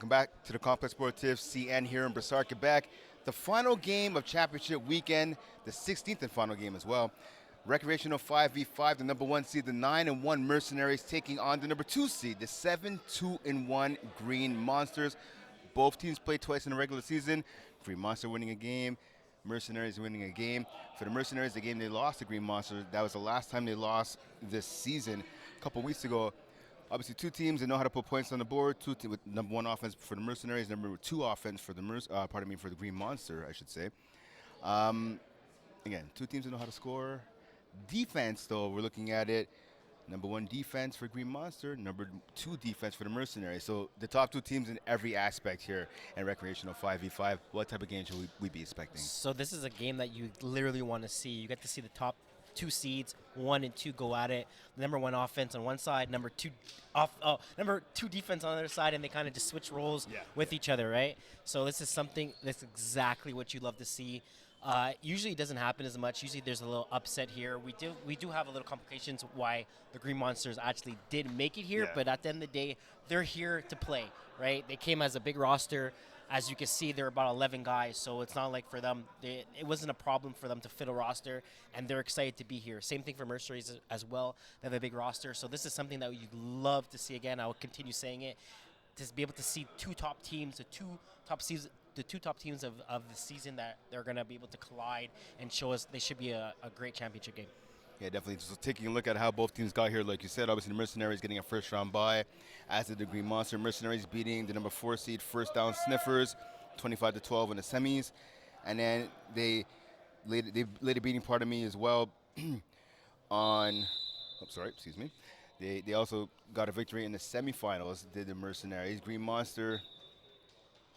Welcome back to the Complex Sportif CN here in Brossard, Quebec. The final game of championship weekend, the 16th and final game as well. Recreational 5v5, the number 1 seed, the 9-1 Mercenaries taking on the number 2 seed, the 7-2-1 Green Monsters. Both teams played twice in the regular season. Green Monster winning a game, Mercenaries winning a game. For the Mercenaries, the game they lost to Green Monster, that was the last time they lost this season. A couple weeks ago, obviously, two teams that know how to put points on the board. Two teams with number 1 offense for the Mercenaries, number 2 offense for the for the Green Monster, I should say. Again, two teams that know how to score. Defense, though, we're looking at it. Number 1 defense for Green Monster, number 2 defense for the Mercenaries. So the top two teams in every aspect here in Recreational 5v5. What type of game should we be expecting? So this is a game that you literally want to see. You get to see the top 2 seeds, 1 and 2 go at it. Number 1 offense on one side, number 2 defense on the other side, and they kind of just switch roles with each other, right? So this is something that's exactly what you love to see. Usually it doesn't happen as much. Usually there's a little upset here. We do have a little complications why the Green Monsters actually did make it here, but at the end of the day, they're here to play, right? They came as a big roster. As you can see, there are about 11 guys, so it's not like for them, it wasn't a problem for them to fit a roster, and they're excited to be here. Same thing for Mercenaries as well. They have a big roster, so this is something that you'd love to see again. I will continue saying it, to be able to see 2 top teams, the two top teams of the season that they're going to be able to collide and show us they should be a great championship game. Yeah, definitely. So taking a look at how both teams got here, like you said, obviously the Mercenaries getting a first-round bye, as did the Green Monster. Mercenaries beating the number 4 seed First Down Sniffers, 25-12 in the semis, and then they laid a beating, pardon me, as well on. Oh, sorry, excuse me. They also got a victory in the semifinals. Did the Mercenaries? Green Monster.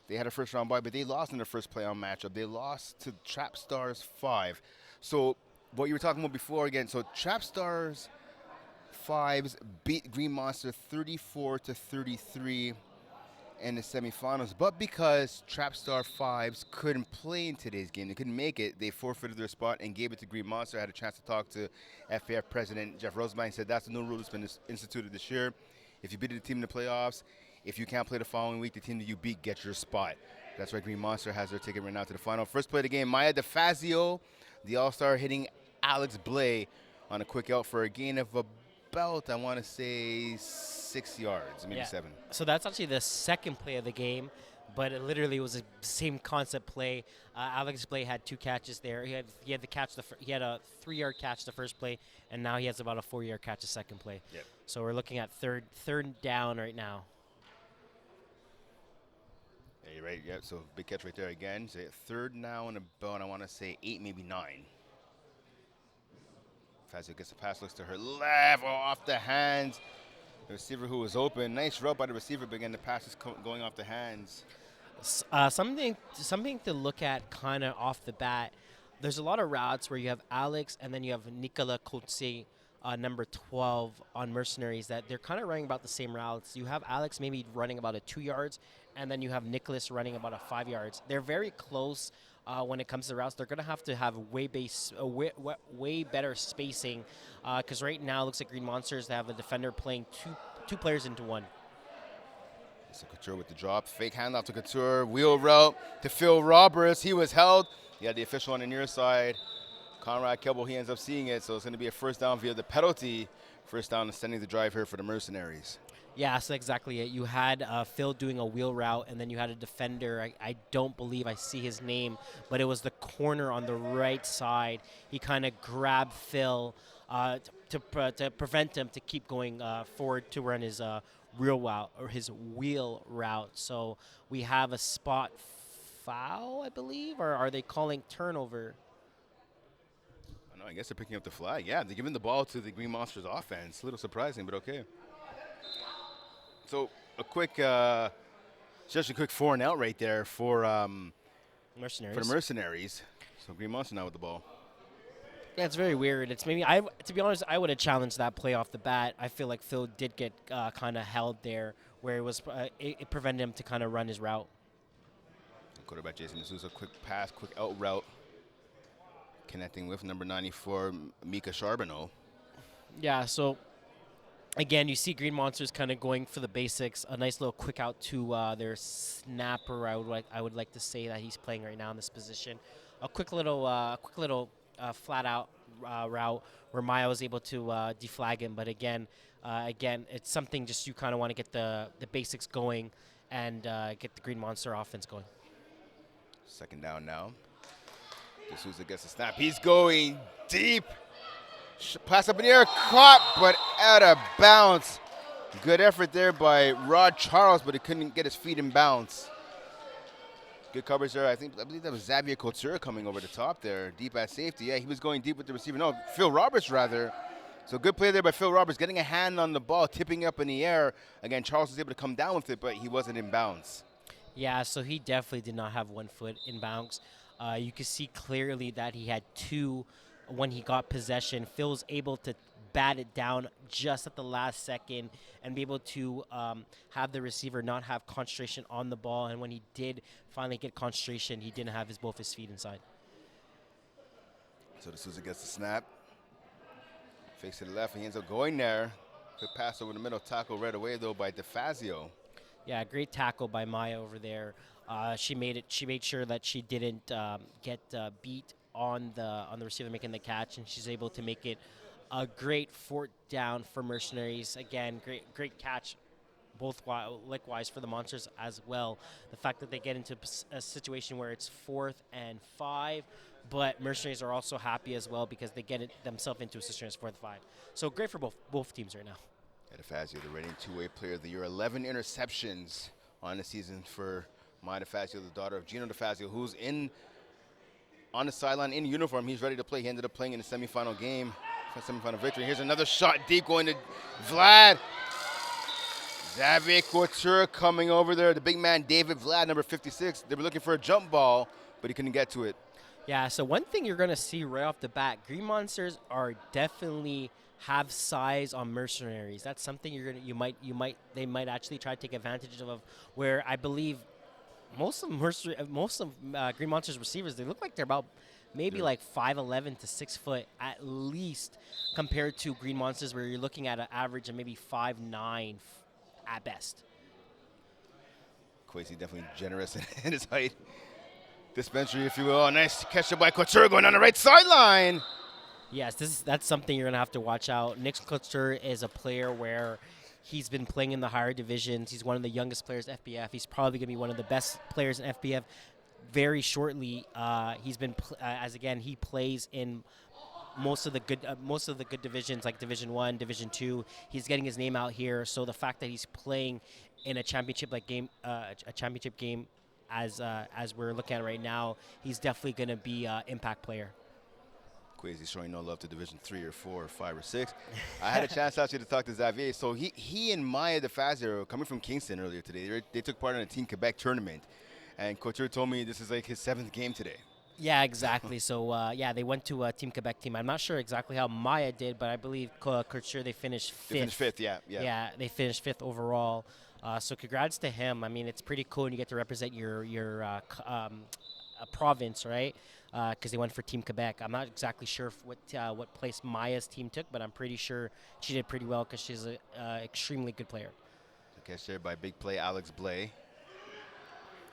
They had a first-round bye, but they lost in their first playoff matchup. They lost to Trap Stars 5. So what you were talking about before again, so Trap Stars 5s beat Green Monster 34-33 in the semifinals, but because Trap Star 5s couldn't play in today's game, they couldn't make it, they forfeited their spot and gave it to Green Monster. I had a chance to talk to FAF President Jeff Rosenbein. He said that's the new rule that's been instituted this year. If you beat the team in the playoffs, if you can't play the following week, the team that you beat gets your spot. That's why Green Monster has their ticket right now to the final. First play of the game, Maya DeFazio, the All-Star, hitting Alex Blay on a quick out for a gain of about, I want to say, 6 yards, maybe 7. So that's actually the second play of the game, but it literally was the same concept play. Alex Blay had 2 catches there. He had the catch. He had a 3-yard catch the first play, and now he has about a 4-yard catch the second play. Yep. So we're looking at third down right now. Yeah, you're right. Yeah, so big catch right there again. So third now and about, I want to say 8, maybe 9. Fazio gets the pass, looks to her left, off the hands. The receiver who was open. Nice route by the receiver, but again, the pass is going off the hands. Something to look at kind of off the bat. There's a lot of routes where you have Alex and then you have Nicolas Coetzee, number 12 on Mercenaries, that they're kind of running about the same routes. You have Alex maybe running about a 2 yards, and then you have Nicholas running about a 5 yards. They're very close when it comes to routes. They're going to have way better spacing because right now it looks like Green Monsters have a defender playing two players into one. So Couture with the drop. Fake handoff to Couture. Wheel route to Phil Roberts. He was held. You had the official on the near side. Conrad Kebbel, he ends up seeing it, so it's going to be a first down via the penalty. First down extending the drive here for the Mercenaries. Yeah, that's exactly it. You had Phil doing a wheel route, and then you had a defender. I don't believe I see his name, but it was the corner on the right side. He kind of grabbed Phil to prevent him to keep going forward to run his wheel route or his wheel route. So we have a spot foul, I believe, or are they calling turnover? I guess they're picking up the flag. Yeah, they're giving the ball to the Green Monsters offense. A little surprising, but okay. So a quick, just a quick 4 and out right there for Mercenaries. For the Mercenaries. So Green Monster now with the ball. Yeah, it's very weird. It's maybe to be honest, I would have challenged that play off the bat. I feel like Phil did get kind of held there, where it was it prevented him to kind of run his route. Quarterback Jason D'Souza, quick pass, quick out route. Connecting with number 94, Mika Charbonneau. Yeah, so Again, you see Green Monsters kind of going for the basics. A nice little quick out to their snapper. I would like to say that he's playing right now in this position. A quick little flat out route where Maya was able to deflag him. But again, it's something just you kind of want to get the basics going and get the Green Monster offense going. Second down now. D'Souza gets the snap. He's going deep. Pass up in the air, caught, but out of bounds. Good effort there by Rod Charles, but he couldn't get his feet in bounds. Good coverage there. I believe that was Xavier Couture coming over the top there, deep at safety. Yeah, he was going deep with the receiver. No, Phil Roberts rather. So good play there by Phil Roberts, getting a hand on the ball, tipping up in the air. Again, Charles was able to come down with it, but he wasn't in bounds. Yeah, so he definitely did not have 1 foot in bounds. You could see clearly that he had two when he got possession. Phil was able to bat it down just at the last second and be able to have the receiver not have concentration on the ball. And when he did finally get concentration, he didn't have both his feet inside. So D'Souza gets the snap. Fakes to the left, and he ends up going there. Good pass over the middle, tackle right away though by DeFazio. Yeah, great tackle by Maya over there. She made it. She made sure that she didn't get beat on the receiver making the catch, and she's able to make it a great fourth down for Mercenaries. Again, great catch, likewise for the Monsters as well. The fact that they get into a situation where it's 4th and 5, but Mercenaries are also happy as well because they get themselves into a situation as 4th and 5. So great for both teams right now. DeFazio, the reigning two-way player of the year. 11 interceptions on the season for Maya DeFazio, the daughter of Gino DeFazio, who's on the sideline in uniform. He's ready to play. He ended up playing in the semifinal game, semifinal victory. Here's another shot deep going to Vlad. Xavier Couture coming over there. The big man, David Vlad, number 56. They were looking for a jump ball, but he couldn't get to it. Yeah, so one thing you're going to see right off the bat, Green Monsters are definitely have size on Mercenaries. That's something they might actually try to take advantage of, where I believe most of Green Monsters receivers, they look like they're about maybe like 5'11" to 6 foot at least, compared to Green Monsters where you're looking at an average of maybe 5'9" at best. Kwesi definitely generous in his height. Dispensary, if you will. Oh, nice catch by Couture going on the right sideline. Yes, that's something you're going to have to watch out. Nick Couture is a player where he's been playing in the higher divisions. He's one of the youngest players in FBF. He's probably going to be one of the best players in FBF very shortly. He's been he plays in most of the good divisions like Division 1, Division 2. He's getting his name out here. So the fact that he's playing in a championship game as we're looking at right now, he's definitely going to be an impact player. Kwesi showing no love to Division 3 or 4 or 5 or 6. I had a chance actually to talk to Xavier. So he and Maya DeFazio, coming from Kingston earlier today, they took part in a Team Quebec tournament. And Couture told me this is like his 7th game today. Yeah, exactly. So, they went to a Team Quebec team. I'm not sure exactly how Maya did, but I believe Couture, they finished 5th. They finished 5th, yeah. Yeah, they finished 5th overall. So congrats to him. I mean, it's pretty cool when you get to represent your province, right? Because they went for Team Quebec. I'm not exactly sure what place Maya's team took, but I'm pretty sure she did pretty well because she's an extremely good player. So catch there by big play Alex Blay.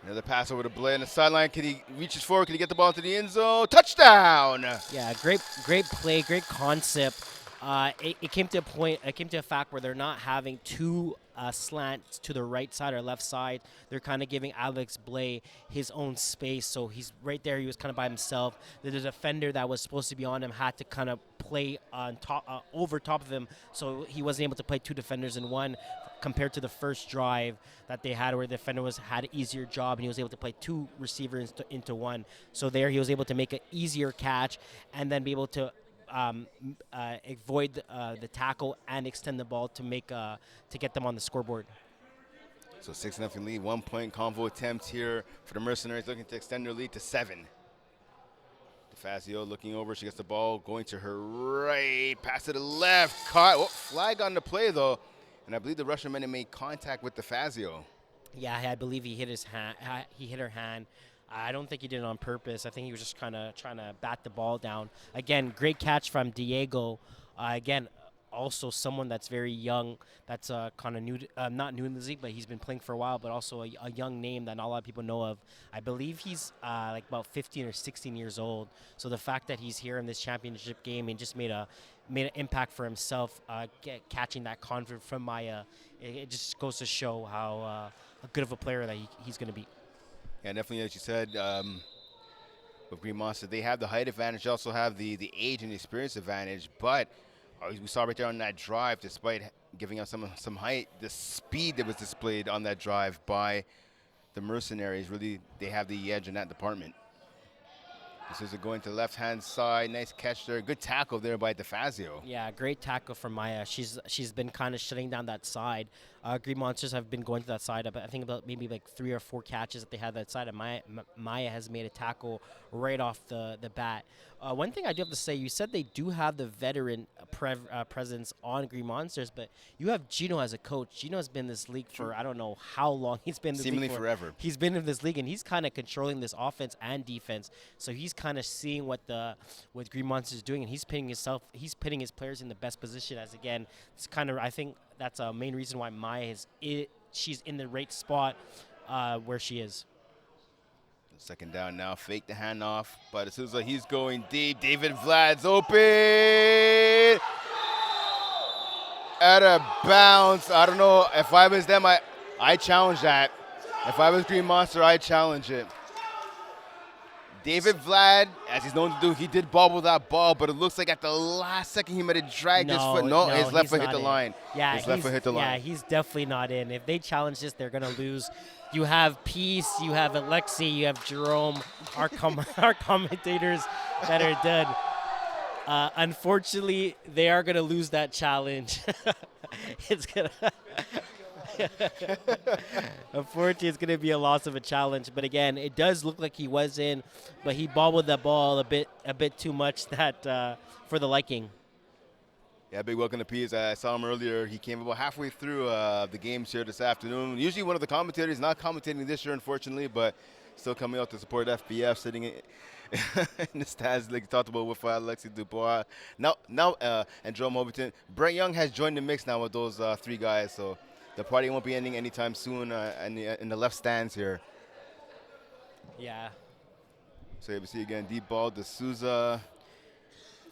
Another pass over to Blay on the sideline. Can he reaches forward? Can he get the ball into the end zone? Touchdown! Yeah, great play, great concept. It came to a point. It came to a fact where they're not having two slants to the right side or left side. They're kind of giving Alex Blay his own space. So he's right there. He was kind of by himself. The defender that was supposed to be on him had to kind of play on top, over top of him. So he wasn't able to play two defenders in one, compared to the first drive that they had where the defender had an easier job and he was able to play two receivers into one. So there he was able to make an easier catch and then be able to avoid the tackle and extend the ball to get them on the scoreboard. So 6-0 lead, 1 point convo attempt here for the Mercenaries, looking to extend their lead to 7. DeFazio looking over, she gets the ball, going to her right, pass to the left, caught. Oh, flag on the play though, and I believe the Russian men made contact with DeFazio. Yeah, I believe he hit his hand. He hit her hand. I don't think he did it on purpose. I think he was just kind of trying to bat the ball down. Again, great catch from Diego. Again, also someone that's very young, that's kind of new, not new in the league, but he's been playing for a while, but also a young name that not a lot of people know of. I believe he's like about 15 or 16 years old. So the fact that he's here in this championship game and just made an impact for himself, catching that confidence from Maya, it just goes to show how good of a player that he's going to be. Yeah, definitely, as you said, with Green Monster, they have the height advantage. They also have the age and the experience advantage. But we saw right there on that drive, despite giving up some height, the speed that was displayed on that drive by the Mercenaries, really, they have the edge in that department. This is going to the left-hand side. Nice catch there. Good tackle there by DeFazio. Yeah, great tackle from Maya. She's been kind of shutting down that side. Green Monsters have been going to that side. I think about maybe like 3 or 4 catches that they had that side. And Maya has made a tackle right off the bat. One thing I do have to say, you said they do have the veteran presence on Green Monsters, but you have Gino as a coach. Gino has been in this league for I don't know how long. He's been in this Seemingly league forever. He's been in this league, and he's kind of controlling this offense and defense. So he's kind of seeing what Green Monsters is doing, and he's putting his players in the best position. As again, it's kind of I think that's a main reason why Maya she's in the right spot where she is. Second down now. Fake the handoff. But as soon as he's going deep, David Vlad's open. Out of bounds. I don't know. If I was them, I challenge that. If I was Green Monster, I challenge it. David Vlad, as he's known to do, he did bobble that ball, but it looks like at the last second he might have dragged his foot. No, his left foot hit the line. Yeah, his left foot hit the line. Yeah, he's definitely not in. If they challenge this, they're going to lose. You have Peace, you have Alexi, you have Jerome, our commentators that are dead. Unfortunately, they are going to lose that challenge. It's going to... Unfortunately, it's going to be a loss of a challenge. But again, it does look like he was in, but he bobbled that ball a bit too much that for the liking. Yeah, big welcome to Pease. I saw him earlier. He came about halfway through the games here this afternoon. Usually one of the commentators, not commentating this year, unfortunately, but still coming out to support FBF, sitting in the stands like you talked about with Alexi Dubois. And Jerome Overton. Brett Young has joined the mix now with those 3 guys, so the party won't be ending anytime soon in the left stands here. Yeah. So you see again, deep ball to Souza.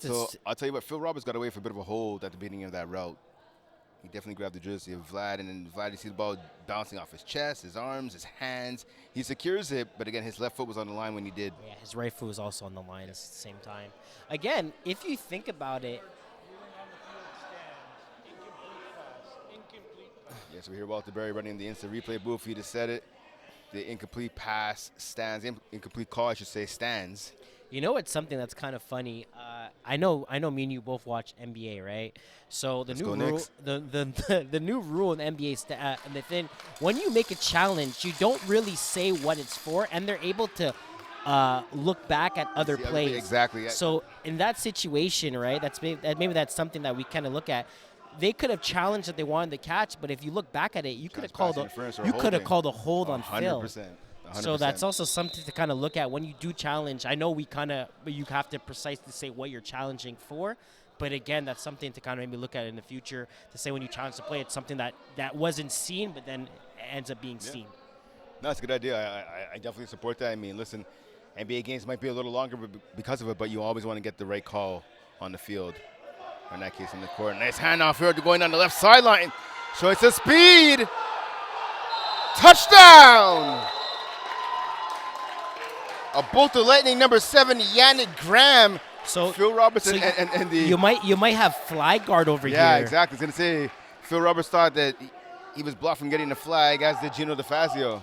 So I'll tell you what, Phil Roberts got away for a bit of a hold at the beginning of that route. He definitely grabbed the jersey of Vlad, and then Vlad, you see the ball bouncing off his chest, his arms, his hands. He secures it, but again, his left foot was on the line when he did. Yeah, his right foot was also on the line at the same time. Again, if you think about it. Yes, we hear Walter Berry running in the instant replay booth. He just said it. The incomplete pass stands, incomplete call, I should say, stands. You know, it's something that's kind of funny. I know. Me and you both watch NBA, right? So the new rule, the new rule in NBA, and the thing, when you make a challenge, you don't really say what it's for, and they're able to look back at other plays. Exactly. So in that situation, right? Maybe that's something that we kind of look at. They could have challenged that they wanted to catch, but if you look back at it, you could have called a hold on Phil. 100%. So that's also something to kind of look at when you do challenge. I know you have to precisely say what you're challenging for, but again, that's something to kind of maybe look at in the future to say when you challenge to play, it's something that wasn't seen, but then ends up being seen. No, it's a good idea. I definitely support that. I mean, listen, NBA games might be a little longer because of it, but you always want to get the right call on the field. Or in that case, in the court. Nice handoff here going down the left sideline. Showing some speed. Touchdown! A bolt of lightning, number 7, Yannick Graham. So Phil Robertson and the... You might have flag guard over here. Yeah, exactly. I was going to say, Phil Roberts thought that he was blocked from getting the flag, as did Gino DeFazio.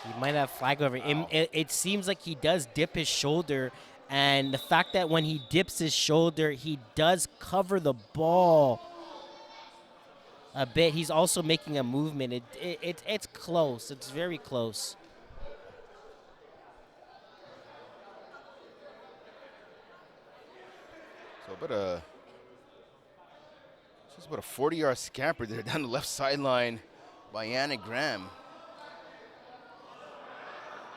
He might have flag over. Wow. It seems like he does dip his shoulder, and the fact that when he dips his shoulder, he does cover the ball a bit. He's also making a movement. It's close. It's very close. So just about a 40-yard scamper there down the left sideline by Yannick Graham.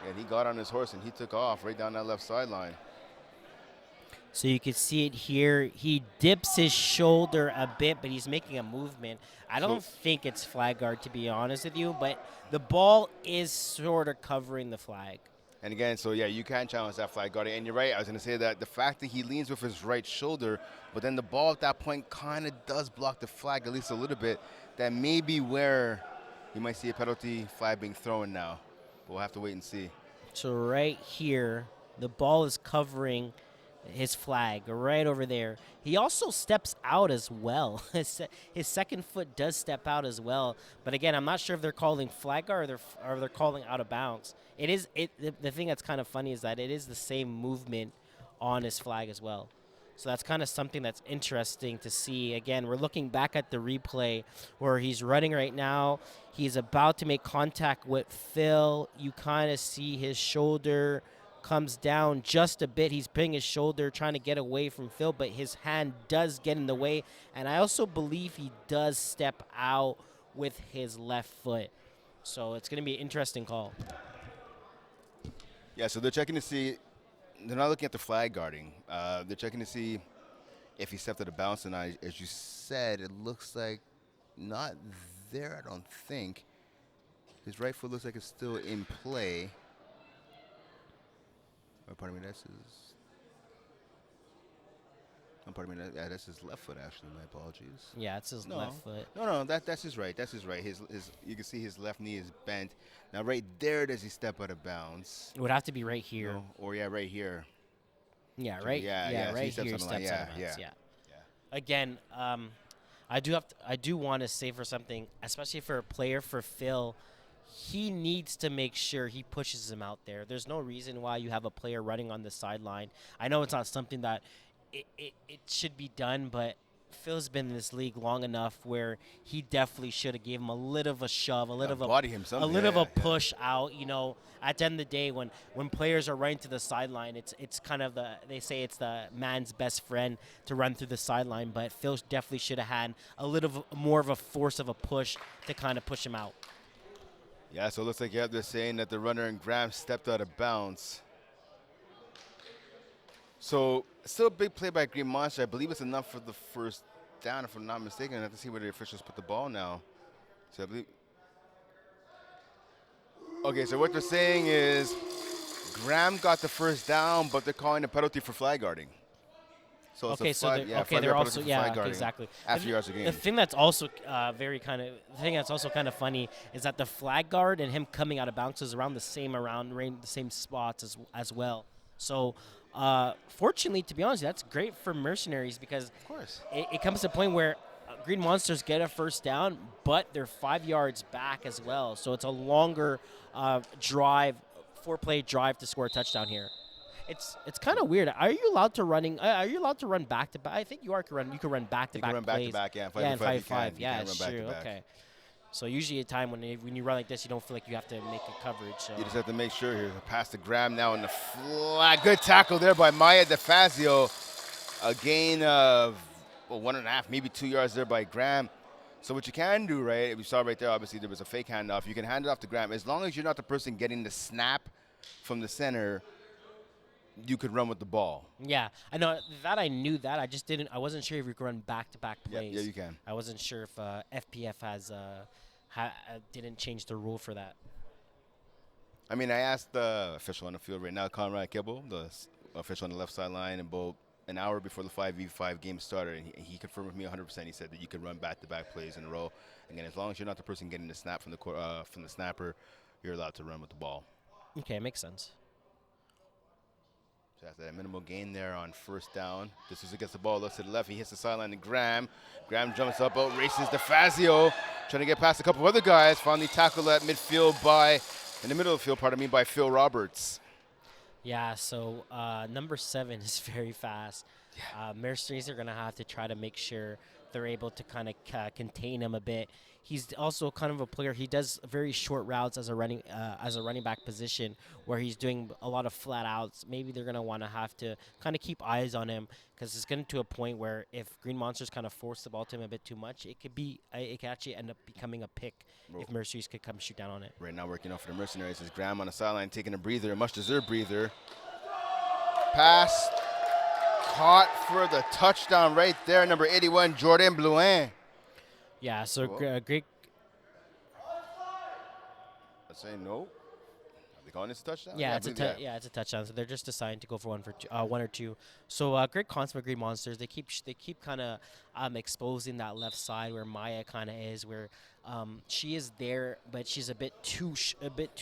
And he got on his horse and he took off right down that left sideline. So you can see it here. He dips his shoulder a bit, but he's making a movement. I So don't think it's flag guard, to be honest with you, but the ball is sort of covering the flag. and again, so yeah, you can challenge that flag guarding. And you're right. I was going to say that the fact that he leans with his right shoulder, but then the ball at that point kind of does block the flag at least a little bit. That may be where you might see a penalty flag being thrown now. But we'll have to wait and see. So right here, the ball is covering his flag right over there. He also steps out as well. His second foot does step out as well. But again, I'm not sure if they're calling flag guard or they're calling out of bounds. It is the thing that's kind of funny is that it is the same movement on his flag as well. So that's kind of something that's interesting to see. Again, we're looking back at the replay where he's running right now. He's about to make contact with Phil. You kind of see his shoulder comes down just a bit. He's putting his shoulder, trying to get away from Phil, but his hand does get in the way. And I also believe he does step out with his left foot. So it's going to be an interesting call. Yeah, so they're checking to see. They're not looking at the flag guarding. They're checking to see if he stepped out of bounds. And as you said, it looks like not there, I don't think. His right foot looks like it's still in play. Oh, pardon me, that's his. Oh, pardon me, that's his left foot, actually. My apologies. Yeah, it's his left foot. No, that's his right. That's his right. You can see his left knee is bent. Now, right there, does he step out of bounds? It would have to be right here. No, or, yeah, right here. Yeah, right. Yeah, so he right steps here out of steps line. out of bounds. Yeah. Again, I do want to say for something, especially for a player for Phil, he needs to make sure he pushes him out there. There's no reason why you have a player running on the sideline. I know it's not something that it should be done, but Phil's been in this league long enough where he definitely should have gave him a little of a shove, a little of a push out. You know, at the end of the day, when players are running to the sideline, it's kind of they say it's the man's best friend to run through the sideline. But Phil definitely should have had a little more of a force of a push to kind of push him out. Yeah, so it looks like they're saying that the runner and Graham stepped out of bounds. So still a big play by Green Monster. I believe it's enough for the first down, if I'm not mistaken. I have to see where the officials put the ball now. So I believe. Okay, so what they're saying is Graham got the first down, but they're calling a penalty for flag guarding. So okay, it's they're also exactly. After yards a game. The thing that's also kind of funny is that the flag guard and him coming out of bounds is around the same spots as well. So. Fortunately, to be honest, that's great for Mercenaries because of course it comes to a point where Green Monsters get a first down, but they're 5 yards back as well. So it's a longer drive, 4-play drive to score a touchdown here. It's kind of weird. Are you allowed to run back to back? I think you are. You can run back to back. You can run back to back. Yeah, 5v5. Yeah, it's true. Okay. So usually a time when you run like this, you don't feel like you have to make a coverage. So. You just have to make sure here. Pass to Graham now in the flat. Good tackle there by Maya DeFazio. A gain of 1.5, maybe 2 yards there by Graham. So what you can do, right, we saw right there, obviously there was a fake handoff. You can hand it off to Graham. As long as you're not the person getting the snap from the center, you could run with the ball. Yeah, I know that. I knew that. I wasn't sure if you could run back-to-back plays. Yeah, you can. I wasn't sure if FPF didn't change the rule for that. I mean, I asked the official on the field right now, Conrad Kibble, the official on the left sideline, about an hour before the 5v5 game started, and he confirmed with me 100%. He said that you can run back-to-back plays in a row. Again, as long as you're not the person getting the snap from the snapper, you're allowed to run with the ball. Okay, makes sense. So after that minimal gain there on first down, this is against the ball, looks to the left, he hits the sideline to Graham. Graham jumps up, out races DeFazio, trying to get past a couple other guys, finally tackled at midfield in the middle of the field, by Phil Roberts. Yeah, so number 7 is very fast. Yeah. Mercenaries are going to have to try to make sure they're able to kind of contain him a bit. He's also kind of a player. He does very short routes as a running back position where he's doing a lot of flat outs. Maybe they're going to want to have to kind of keep eyes on him because it's getting to a point where if Green Monsters kind of force the ball to him a bit too much, it could actually end up becoming a pick if Mercenaries could come shoot down on it. Right now working off for the Mercenaries is Graham on the sideline taking a breather, a much-deserved breather. Pass caught for the touchdown right there. Number 81, Jordan Blouin. Yeah, so Whoa. great. I say no. Are they calling this a touchdown? Yeah, Yeah, I it's a believe yeah. yeah, it's a touchdown. So they're just assigned to go for one or two. So great concept of Green Monsters. They keep kind of exposing that left side where Maya kind of is, where she is there, but she's a bit too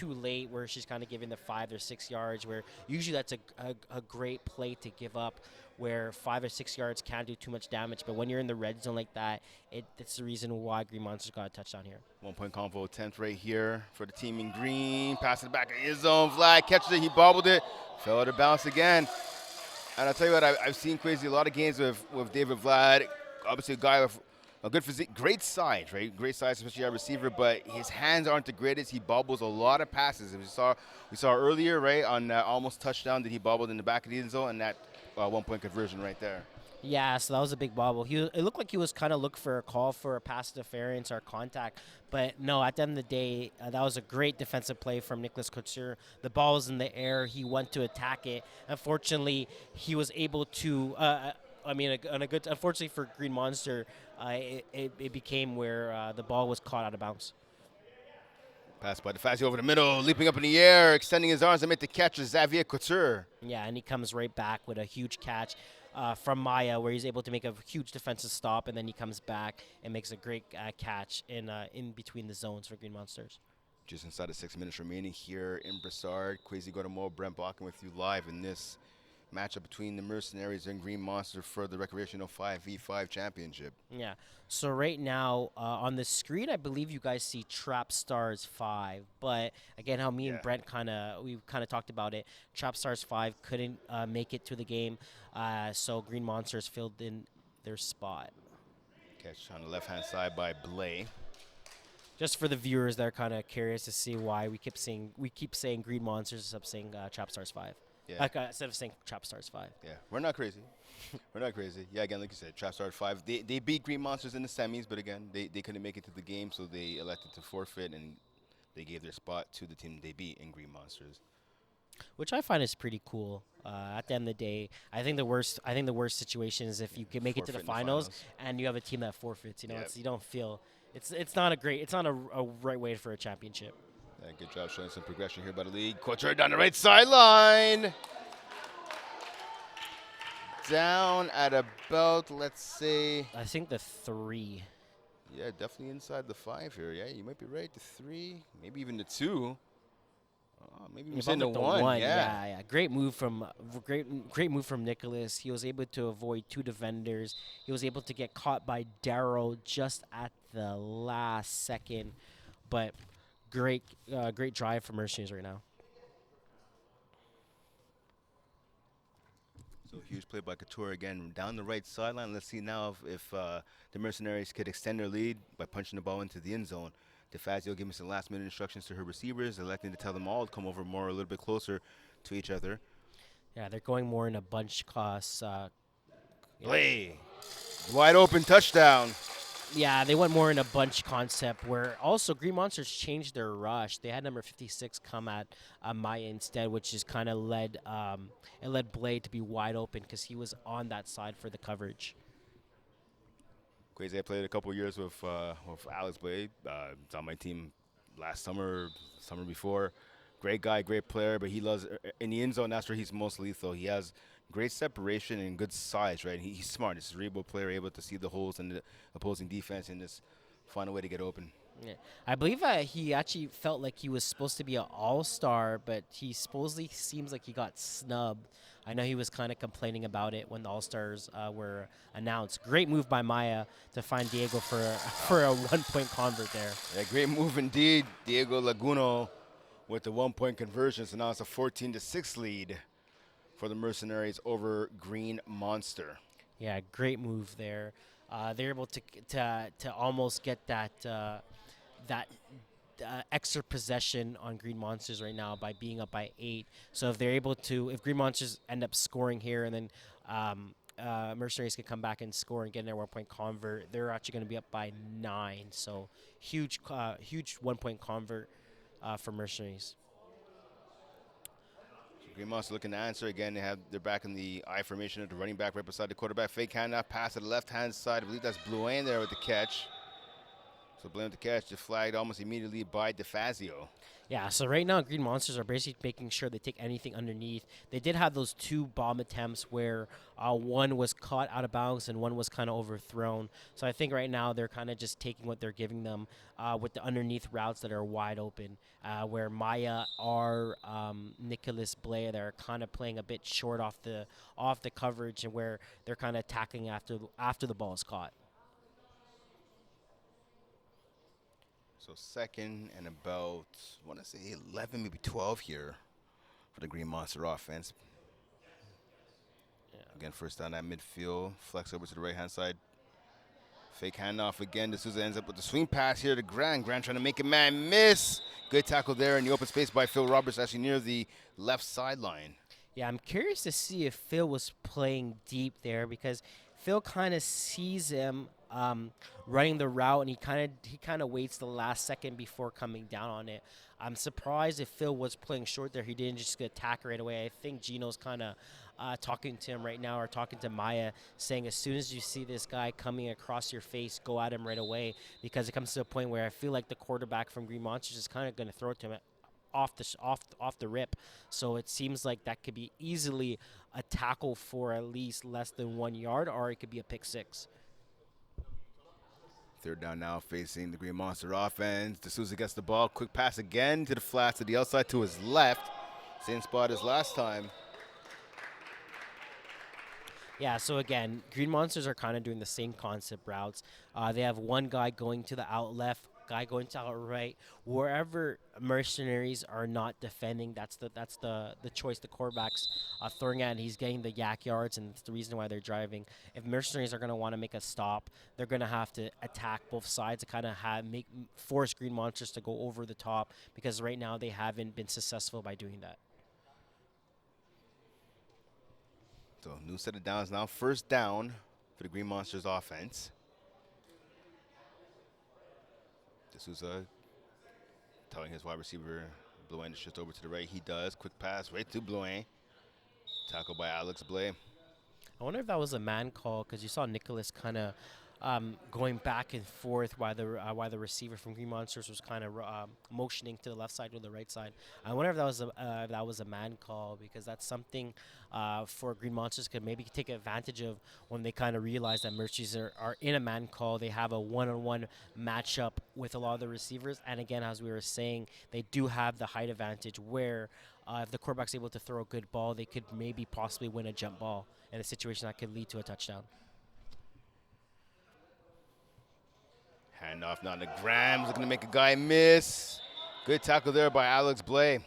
late, where she's kind of giving the 5 or 6 yards. Where usually that's a great play to give up, where 5 or 6 yards can't do too much damage. But when you're in the red zone like that, that's the reason why Green Monsters got a touchdown here. 1 point convo attempt right here for the team in green. Pass it back in his zone. Vlad catches it. He bobbled it. Fell out of bounds again. And I'll tell you what, I've seen crazy a lot of games with David Vlad. Obviously, a guy with a good physique, great size, right? Great size, especially at receiver. But his hands aren't the greatest. He bobbles a lot of passes. We saw earlier, right, on that almost touchdown that he bobbled in the back of the end zone, and that 1 point conversion right there. Yeah, so that was a big bobble. It looked like he was kind of looking for a call for a pass interference or contact, but no. At the end of the day, that was a great defensive play from Nicholas Couture. The ball was in the air. He went to attack it. Unfortunately, he was able to. Unfortunately for Green Monster, it became where the ball was caught out of bounds. Pass by DeFazio over the middle, leaping up in the air, extending his arms to make the catch is Xavier Couture. Yeah, and he comes right back with a huge catch from Maya, where he's able to make a huge defensive stop, and then he comes back and makes a great catch in between the zones for Green Monsters. Just inside of 6 minutes remaining here in Brassard. Kwesi Gotomo, Brent Balkin with you live in this matchup between the Mercenaries and Green Monster for the Recreational 5v5 Championship. Yeah. So right now on the screen, I believe you guys see Trap Stars 5. But again, how me and Brent we talked about it. Trap Stars 5 couldn't make it to the game, so Green Monsters filled in their spot. Catch on the left-hand side by Blay. Just for the viewers that are kind of curious to see why we keep saying Green Monsters instead of saying Trap Stars 5. Yeah. Instead of saying Trap Stars 5. Yeah, we're not crazy. We're not crazy. Yeah, again, like you said, Trap Stars 5. They beat Green Monsters in the semis, but again, they couldn't make it to the game, so they elected to forfeit, and they gave their spot to the team they beat in Green Monsters. Which I find is pretty cool. At the end of the day, I think the worst situation is if you can make it to the finals and you have a team that forfeits. You know, you don't feel it's not a right way for a championship. Yeah, good job showing some progression here by the league. Couture down the right sideline. Down at about, let's say, I think the 3. Yeah, definitely inside the 5 here. Yeah, you might be right. The 3, maybe even the 2. Maybe even the 1. Yeah. Great move from Nicholas. He was able to avoid 2 defenders. He was able to get caught by Darrow just at the last second. But great drive from Mercenaries right now. So huge play by Couture again down the right sideline. Let's see now if the Mercenaries could extend their lead by punching the ball into the end zone. DeFazio giving some last-minute instructions to her receivers, electing to tell them all to come over more, a little bit closer to each other. Yeah, they're going more in a bunch class. Play. Wide open touchdown. Yeah, they went more in a bunch concept where also Green Monsters changed their rush. They had number 56 come at Maya instead, which is kind of led Blade to be wide open because he was on that side for the coverage. Crazy, I played a couple years with Alex Blade. It's on my team last summer before. Great guy, great player, but he loves in the end zone. That's where he's most lethal. He has great separation and good size, right? He's smart. He's a cerebral player, able to see the holes in the opposing defense and just find a way to get open. Yeah. I believe he actually felt like he was supposed to be an all-star, but he supposedly seems like he got snubbed. I know he was kind of complaining about it when the all-stars were announced. Great move by Maya to find Diego for a one-point convert there. Yeah, great move indeed. Diego Laguno with the one-point conversion. So now it's a 14-6 lead for the Mercenaries over Green Monster. Yeah, great move there. They're able to almost get that extra possession on Green Monsters right now by being up by 8. So if Green Monsters end up scoring here and then Mercenaries can come back and score and get their one-point convert, they're actually going to be up by 9. So huge one-point convert for Mercenaries. Green Monster looking to answer again. They're back in the I formation of the running back right beside the quarterback. Fake handoff pass to the left hand side. I believe that's Blouin there with the catch. So Blouin with the catch, just flagged almost immediately by DeFazio. Yeah, so right now Green Monsters are basically making sure they take anything underneath. They did have those two bomb attempts where one was caught out of bounds and one was kind of overthrown. So I think right now they're kind of just taking what they're giving them with the underneath routes that are wide open, where Maya or Nicholas Blair they're kind of playing a bit short off the coverage and where they're kind of tackling after the ball is caught. So second and about, I want to say 11, maybe 12 here for the Green Monster offense. Yeah. Again, first down at midfield. Flex over to the right-hand side. Fake handoff again. D'Souza ends up with the swing pass here to Grant. Grant trying to make a man miss. Good tackle there in the open space by Phil Roberts, actually near the left sideline. Yeah, I'm curious to see if Phil was playing deep there because Phil kind of sees him running the route, and he kind of waits the last second before coming down on it. I'm surprised if Phil was playing short there. He didn't just attack right away. I think Gino's kind of talking to him right now, or talking to Maya, saying as soon as you see this guy coming across your face, go at him right away, because it comes to a point where I feel like the quarterback from Green Monsters is kind of going to throw it to him off the rip. So it seems like that could be easily a tackle for at least less than 1 yard, or it could be a pick six. Third down now facing the Green Monster offense. D'Souza gets the ball. Quick pass again to the flats to the outside to his left. Same spot as last time. Yeah, so again, Green Monsters are kind of doing the same concept routes. They have one guy going to the out left, guy going to out right. Wherever Mercenaries are not defending, that's the choice the quarterback's throwing at, and he's getting the yak yards, and it's the reason why they're driving. If Mercenaries are going to want to make a stop, they're going to have to attack both sides to kind of force Green Monsters to go over the top, because right now they haven't been successful by doing that. So new set of downs now. First down for the Green Monsters offense. D'Souza telling his wide receiver Blouin to shift over to the right. He does. Quick pass right to Blouin. Tackled by Alex Blay. I wonder if that was a man call, because you saw Nicholas kind of going back and forth while the receiver from Green Monsters was kind of motioning to the left side or the right side. I wonder if that was a man call, because that's something for Green Monsters could maybe take advantage of when they kind of realize that Mercies are in a man call. They have a one-on-one matchup with a lot of the receivers, and again, as we were saying, they do have the height advantage where if the quarterback's able to throw a good ball, they could maybe possibly win a jump ball in a situation that could lead to a touchdown. Handoff now to Grams, looking to make a guy miss. Good tackle there by Alex Blay.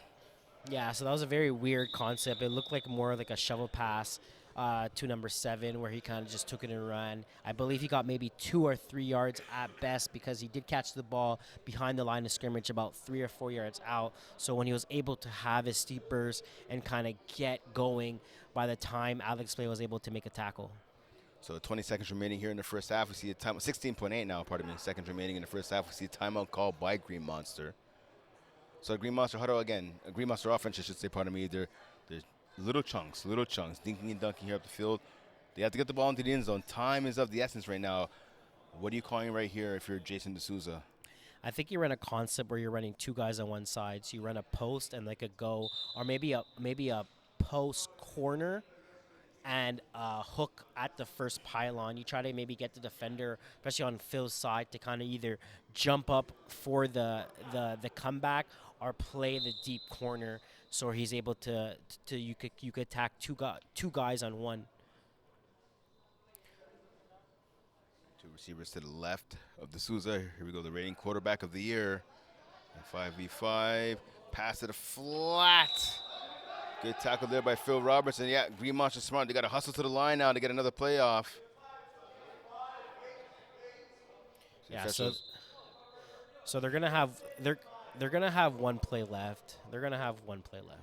Yeah, so that was a very weird concept. It looked like more like a shovel pass to number 7, where he kind of just took it and ran. I believe he got maybe 2 or 3 yards at best, because he did catch the ball behind the line of scrimmage about 3 or 4 yards out. So when he was able to have his steep burst and kind of get going, by the time Alex Blay was able to make a tackle. So 20 seconds remaining here in the first half. We see a time 16.8 now, pardon me. Seconds remaining in the first half. We see a timeout called by Green Monster. So Green Monster huddle again. A Green Monster offense, I should say, pardon me. They're little chunks, dinking and dunking here up the field. They have to get the ball into the end zone. Time is of the essence right now. What are you calling right here if you're Jason D'Souza? I think you run a concept where you're running 2 guys on one side. So you run a post and like a go, or maybe a post corner and hook at the first pylon. You try to maybe get the defender, especially on Phil's side, to kind of either jump up for the comeback or play the deep corner, so he's able to you could attack two guys on one. Two receivers to the left of D'Souza. Here we go, the reigning quarterback of the year. 5v5, pass to the flat. Good tackle there by Phil Roberts. And yeah, Green Monster smart. They got to hustle to the line now to get another playoff. Yeah, so they're gonna have one play left. Here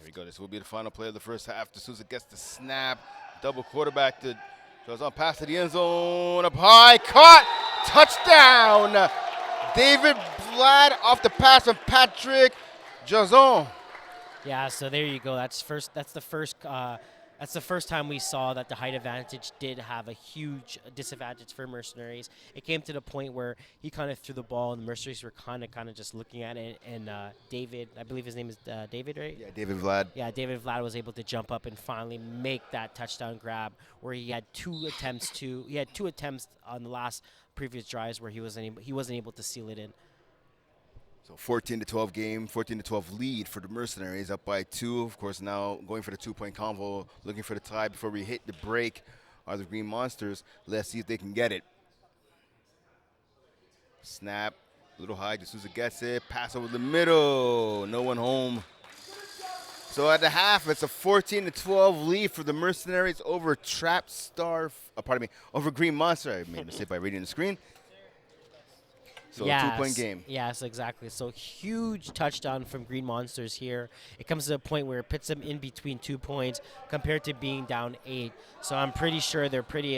we go. This will be the final play of the first half. D'Souza gets the snap. Double quarterback to Jazon. Pass to the end zone. Up high. Caught. Touchdown. David Vlad off the pass from Patrick Jazon. Yeah, so there you go. That's first. That's the first. That's the first time we saw that the height advantage did have a huge disadvantage for Mercenaries. It came to the point where he kind of threw the ball, and the Mercenaries were kind of just looking at it. And David, I believe his name is David, right? Yeah, David Vlad. Yeah, David Vlad was able to jump up and finally make that touchdown grab, where he had two attempts to. He had two attempts on the last previous drives where he wasn't able to seal it in. So 14 to 12 game, 14 to 12 lead for the Mercenaries, up by 2. Of course, now going for the 2-point convo, looking for the tie before we hit the break. Are the Green Monsters? Let's see if they can get it. Snap, a little high. D'Souza gets it. Pass over the middle. No one home. So at the half, it's a 14 to 12 lead for the Mercenaries over Trap Star. Pardon me, over Green Monster. I made a mistake by reading the screen. So a 2-point game. Yes, exactly. So huge touchdown from Green Monsters here. It comes to a point where it puts them in between 2 points compared to being down 8. So I'm pretty sure they're pretty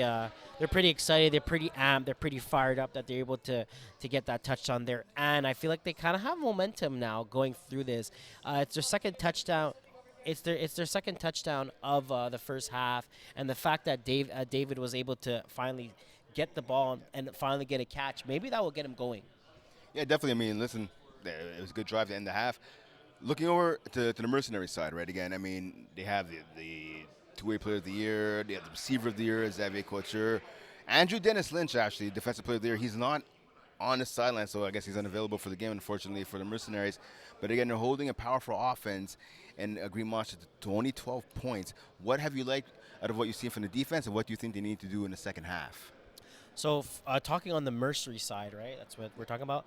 excited. They're pretty amped. They're pretty fired up that they're able to get that touchdown there. And I feel like they kind of have momentum now going through this. It's their second touchdown. It's their second touchdown of the first half, and the fact that David was able to finally get the ball and finally get a catch, maybe that will get him going. Yeah, definitely. I mean, listen, it was a good drive to end the half. Looking over to the Mercenary side, right? Again, I mean, they have the two-way player of the year, they have the receiver of the year, Xavier Couture. Andrew Dennis Lynch, actually, defensive player of the year. He's not on the sideline, so I guess he's unavailable for the game, unfortunately, for the Mercenaries. But again, they're holding a powerful offense and a Green Monster to only 12 points. What have you liked out of what you've seen from the defense, and what do you think they need to do in the second half? So, talking on the Mercery side, right? That's what we're talking about.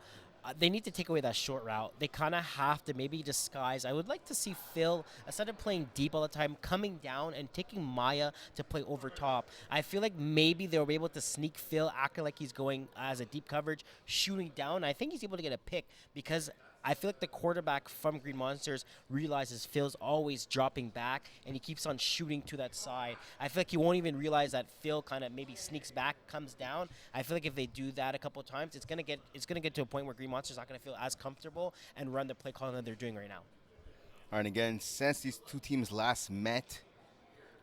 They need to take away that short route. They kind of have to maybe disguise. I would like to see Phil, instead of playing deep all the time, coming down and taking Maya to play over top. I feel like maybe they'll be able to sneak Phil, acting like he's going as a deep coverage, shooting down. I think he's able to get a pick because I feel like the quarterback from Green Monsters realizes Phil's always dropping back, and he keeps on shooting to that side. I feel like he won't even realize that Phil kind of maybe sneaks back, comes down. I feel like if they do that a couple of times, it's gonna get to a point where Green Monsters not gonna feel as comfortable and run the play calling that they're doing right now. All right, and again, since these two teams last met,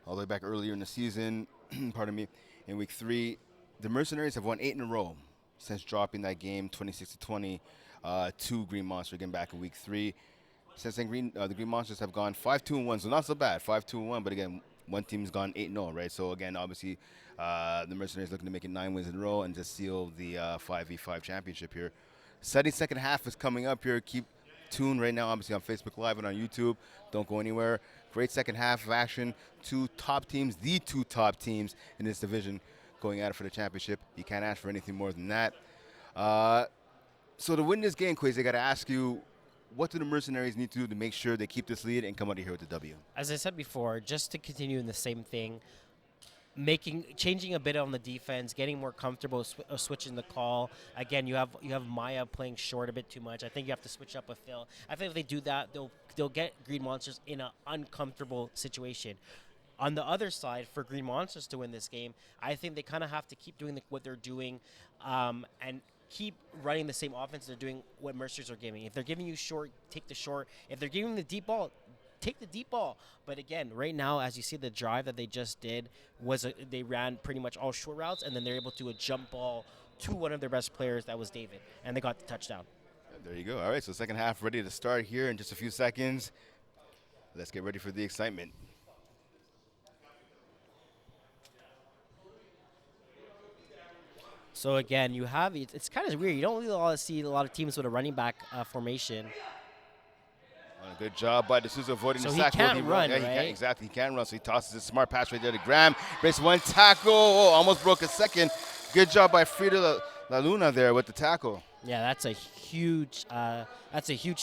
all the way back earlier in the season, pardon me, in week 3, the Mercenaries have won 8 in a row since dropping that game 26-20 to Green Monster again back in week 3. Since then, the Green Monsters have gone 5-2-1, so not so bad, 5-2-1. But again, one team's gone 8-0, right? So again, obviously, the Mercenaries looking to make it 9 wins in a row and just seal the 5v5 championship here. Exciting second half is coming up here. Keep tuned right now, obviously on Facebook Live and on YouTube. Don't go anywhere. Great second half of action. Two top teams, the two top teams in this division, going at it for the championship. You can't ask for anything more than that. So to win this game, Quaze, I got to ask you, what do the Mercenaries need to do to make sure they keep this lead and come out of here with the W? As I said before, just to continue in the same thing, changing a bit on the defense, getting more comfortable switching the call. Again, you have Maya playing short a bit too much. I think you have to switch up with Phil. I think if they do that, they'll get Green Monsters in an uncomfortable situation. On the other side, for Green Monsters to win this game, I think they kind of have to keep doing what they're doing, and keep running the same offense they're doing. What Mercers are giving. If they're giving you short, take the short. If they're giving the deep ball, take the deep ball. But again, right now, as you see, the drive that they just did they ran pretty much all short routes, and then they're able to do a jump ball to one of their best players, that was David, and they got the touchdown. There you go. All right, so second half ready to start here in just a few seconds. Let's get ready for the excitement. So again, it's kind of weird. You don't really see a lot of teams with a running back formation. Good job by D'Souza avoiding So the he sack. can't run, Yeah, right? Exactly, he can run. So he tosses a smart pass right there to Graham. Breaks one tackle. Oh, almost broke a second. Good job by Frida La Luna there with the tackle. Yeah, that's a huge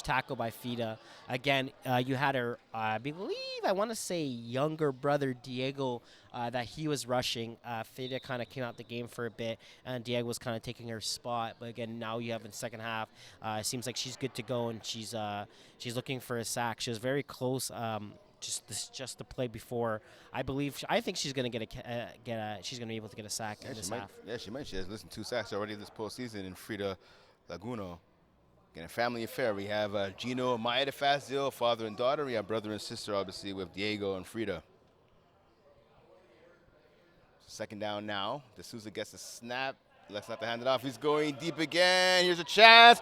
tackle by Fida. Again, you had her, I want to say younger brother Diego that he was rushing. Fida kind of came out the game for a bit, and Diego was kind of taking her spot. But again, now you have in the second half, it seems like she's good to go, and she's looking for a sack. She was very close. Just the play before, I think she's gonna she's gonna be able to get a sack in this half. Yeah, she might. She has 2 sacks already this postseason in Frida Laguno. Again, a family affair. We have Gino and Maya, the fast deal, father and daughter. We have brother and sister, obviously, with Diego and Frida. Second down now. D'Souza gets a snap. Let's not to hand it off. He's going deep again. Here's a chance.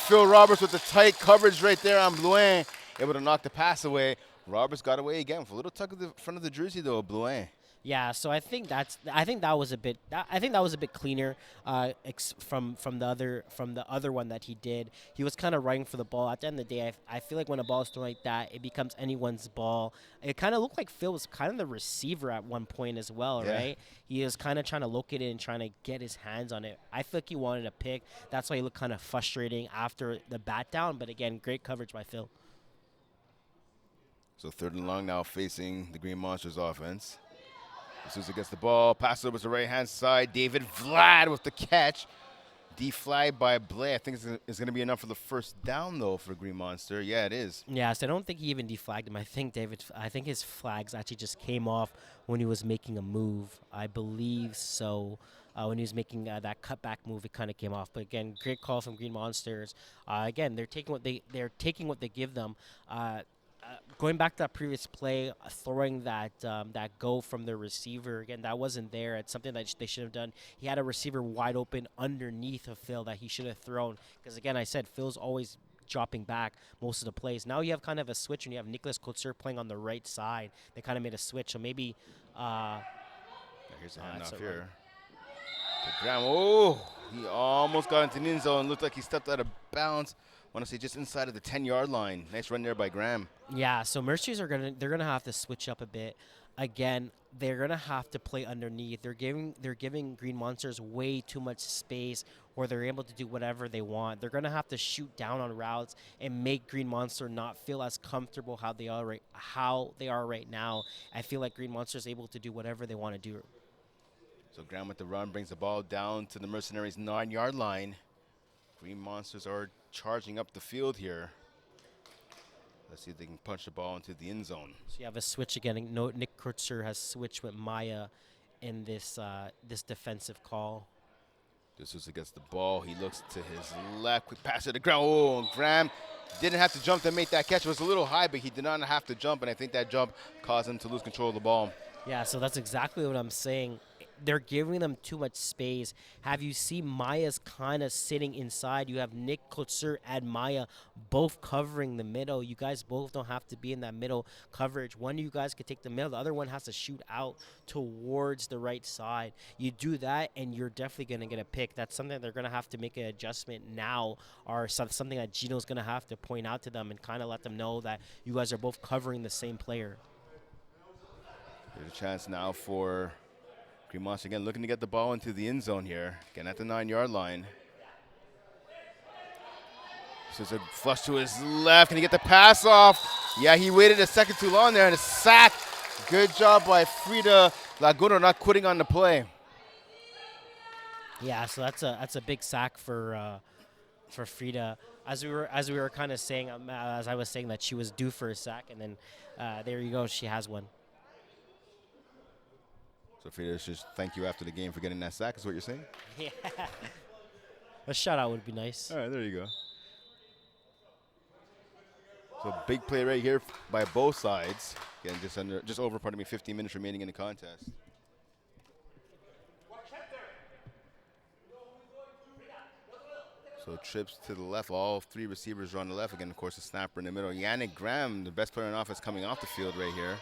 Phil Roberts with the tight coverage right there on Blouin. Able to knock the pass away. Roberts got away again with a little tuck of the front of the jersey, though, Blouin. Yeah, so I think that was a bit cleaner from the other one that he did. He was kind of running for the ball. At the end of the day, I feel like when a ball is thrown like that, it becomes anyone's ball. It kind of looked like Phil was kind of the receiver at one point as well, Yeah. right? He was kind of trying to locate it and trying to get his hands on it. I feel like he wanted a pick. That's why he looked kind of frustrating after the bat down. But again, great coverage by Phil. So third and long now facing the Green Monsters offense. D'Souza gets the ball, passes over to the right-hand side. David Vlad with the catch. Deflagged by Blay. I think it's going to be enough for the first down, though, for Green Monster. Yeah, it is. Yeah, so I don't think he even deflagged him. I think his flags actually just came off when he was making a move. I believe so. When he was making that cutback move, it kind of came off. But again, great call from Green Monsters. Again, they're taking what they give them. Going back to that previous play, throwing that go from the receiver again, that wasn't there. It's something that they should have done. He had a receiver wide open underneath of Phil that he should have thrown. Because again, I said Phil's always dropping back most of the plays. Now you have kind of a switch when you have Nicholas Kotzer playing on the right side. They kind of made a switch. So maybe. Here's a handoff here. To Graham. Oh, he almost got into the end zone. Looked like he stepped out of bounds. I want to say just inside of the 10-yard line. Nice run there by Graham. Yeah, so Mercenaries they're gonna have to switch up a bit. Again, they're gonna have to play underneath. They're giving Green Monsters way too much space where they're able to do whatever they want. They're gonna have to shoot down on routes and make Green Monster not feel as comfortable how they are right now. I feel like Green Monster is able to do whatever they want to do. So Graham with the run brings the ball down to the Mercenaries' 9-yard line. Green Monsters are charging up the field here. Let's see if they can punch the ball into the end zone. So you have a switch again. Nick Kurtzer has switched with Maya in this defensive call. D'Souza gets the ball. He looks to his left. Quick pass to the ground. Oh, and Graham didn't have to jump to make that catch. It was a little high, but he did not have to jump, and I think that jump caused him to lose control of the ball. Yeah, so that's exactly what I'm saying. They're giving them too much space. Have you seen Maya's kind of sitting inside? You have Nick Kotzer and Maya both covering the middle. You guys both don't have to be in that middle coverage. One of you guys could take the middle. The other one has to shoot out towards the right side. You do that, and you're definitely going to get a pick. That's something they're going to have to make an adjustment now, or something that Gino's going to have to point out to them and kind of let them know that you guys are both covering the same player. There's a chance now for Green Monster again looking to get the ball into the end zone here. Again at the 9-yard line. So it's a flush to his left. Can he get the pass off? Yeah, he waited a second too long there and a sack. Good job by Frida Laguna not quitting on the play. Yeah, so that's a big sack for Frida. As we were kind of saying, as I was saying that she was due for a sack, and then there you go, she has one. So Frida should thank you after the game for getting that sack, is what you're saying? Yeah. A shutout would be nice. All right, there you go. So big play right here by both sides. Again, just over 15 minutes remaining in the contest. So trips to the left. All three receivers are on the left. Again, of course, the snapper in the middle. Yannick Graham, the best player on offense, coming off the field right here.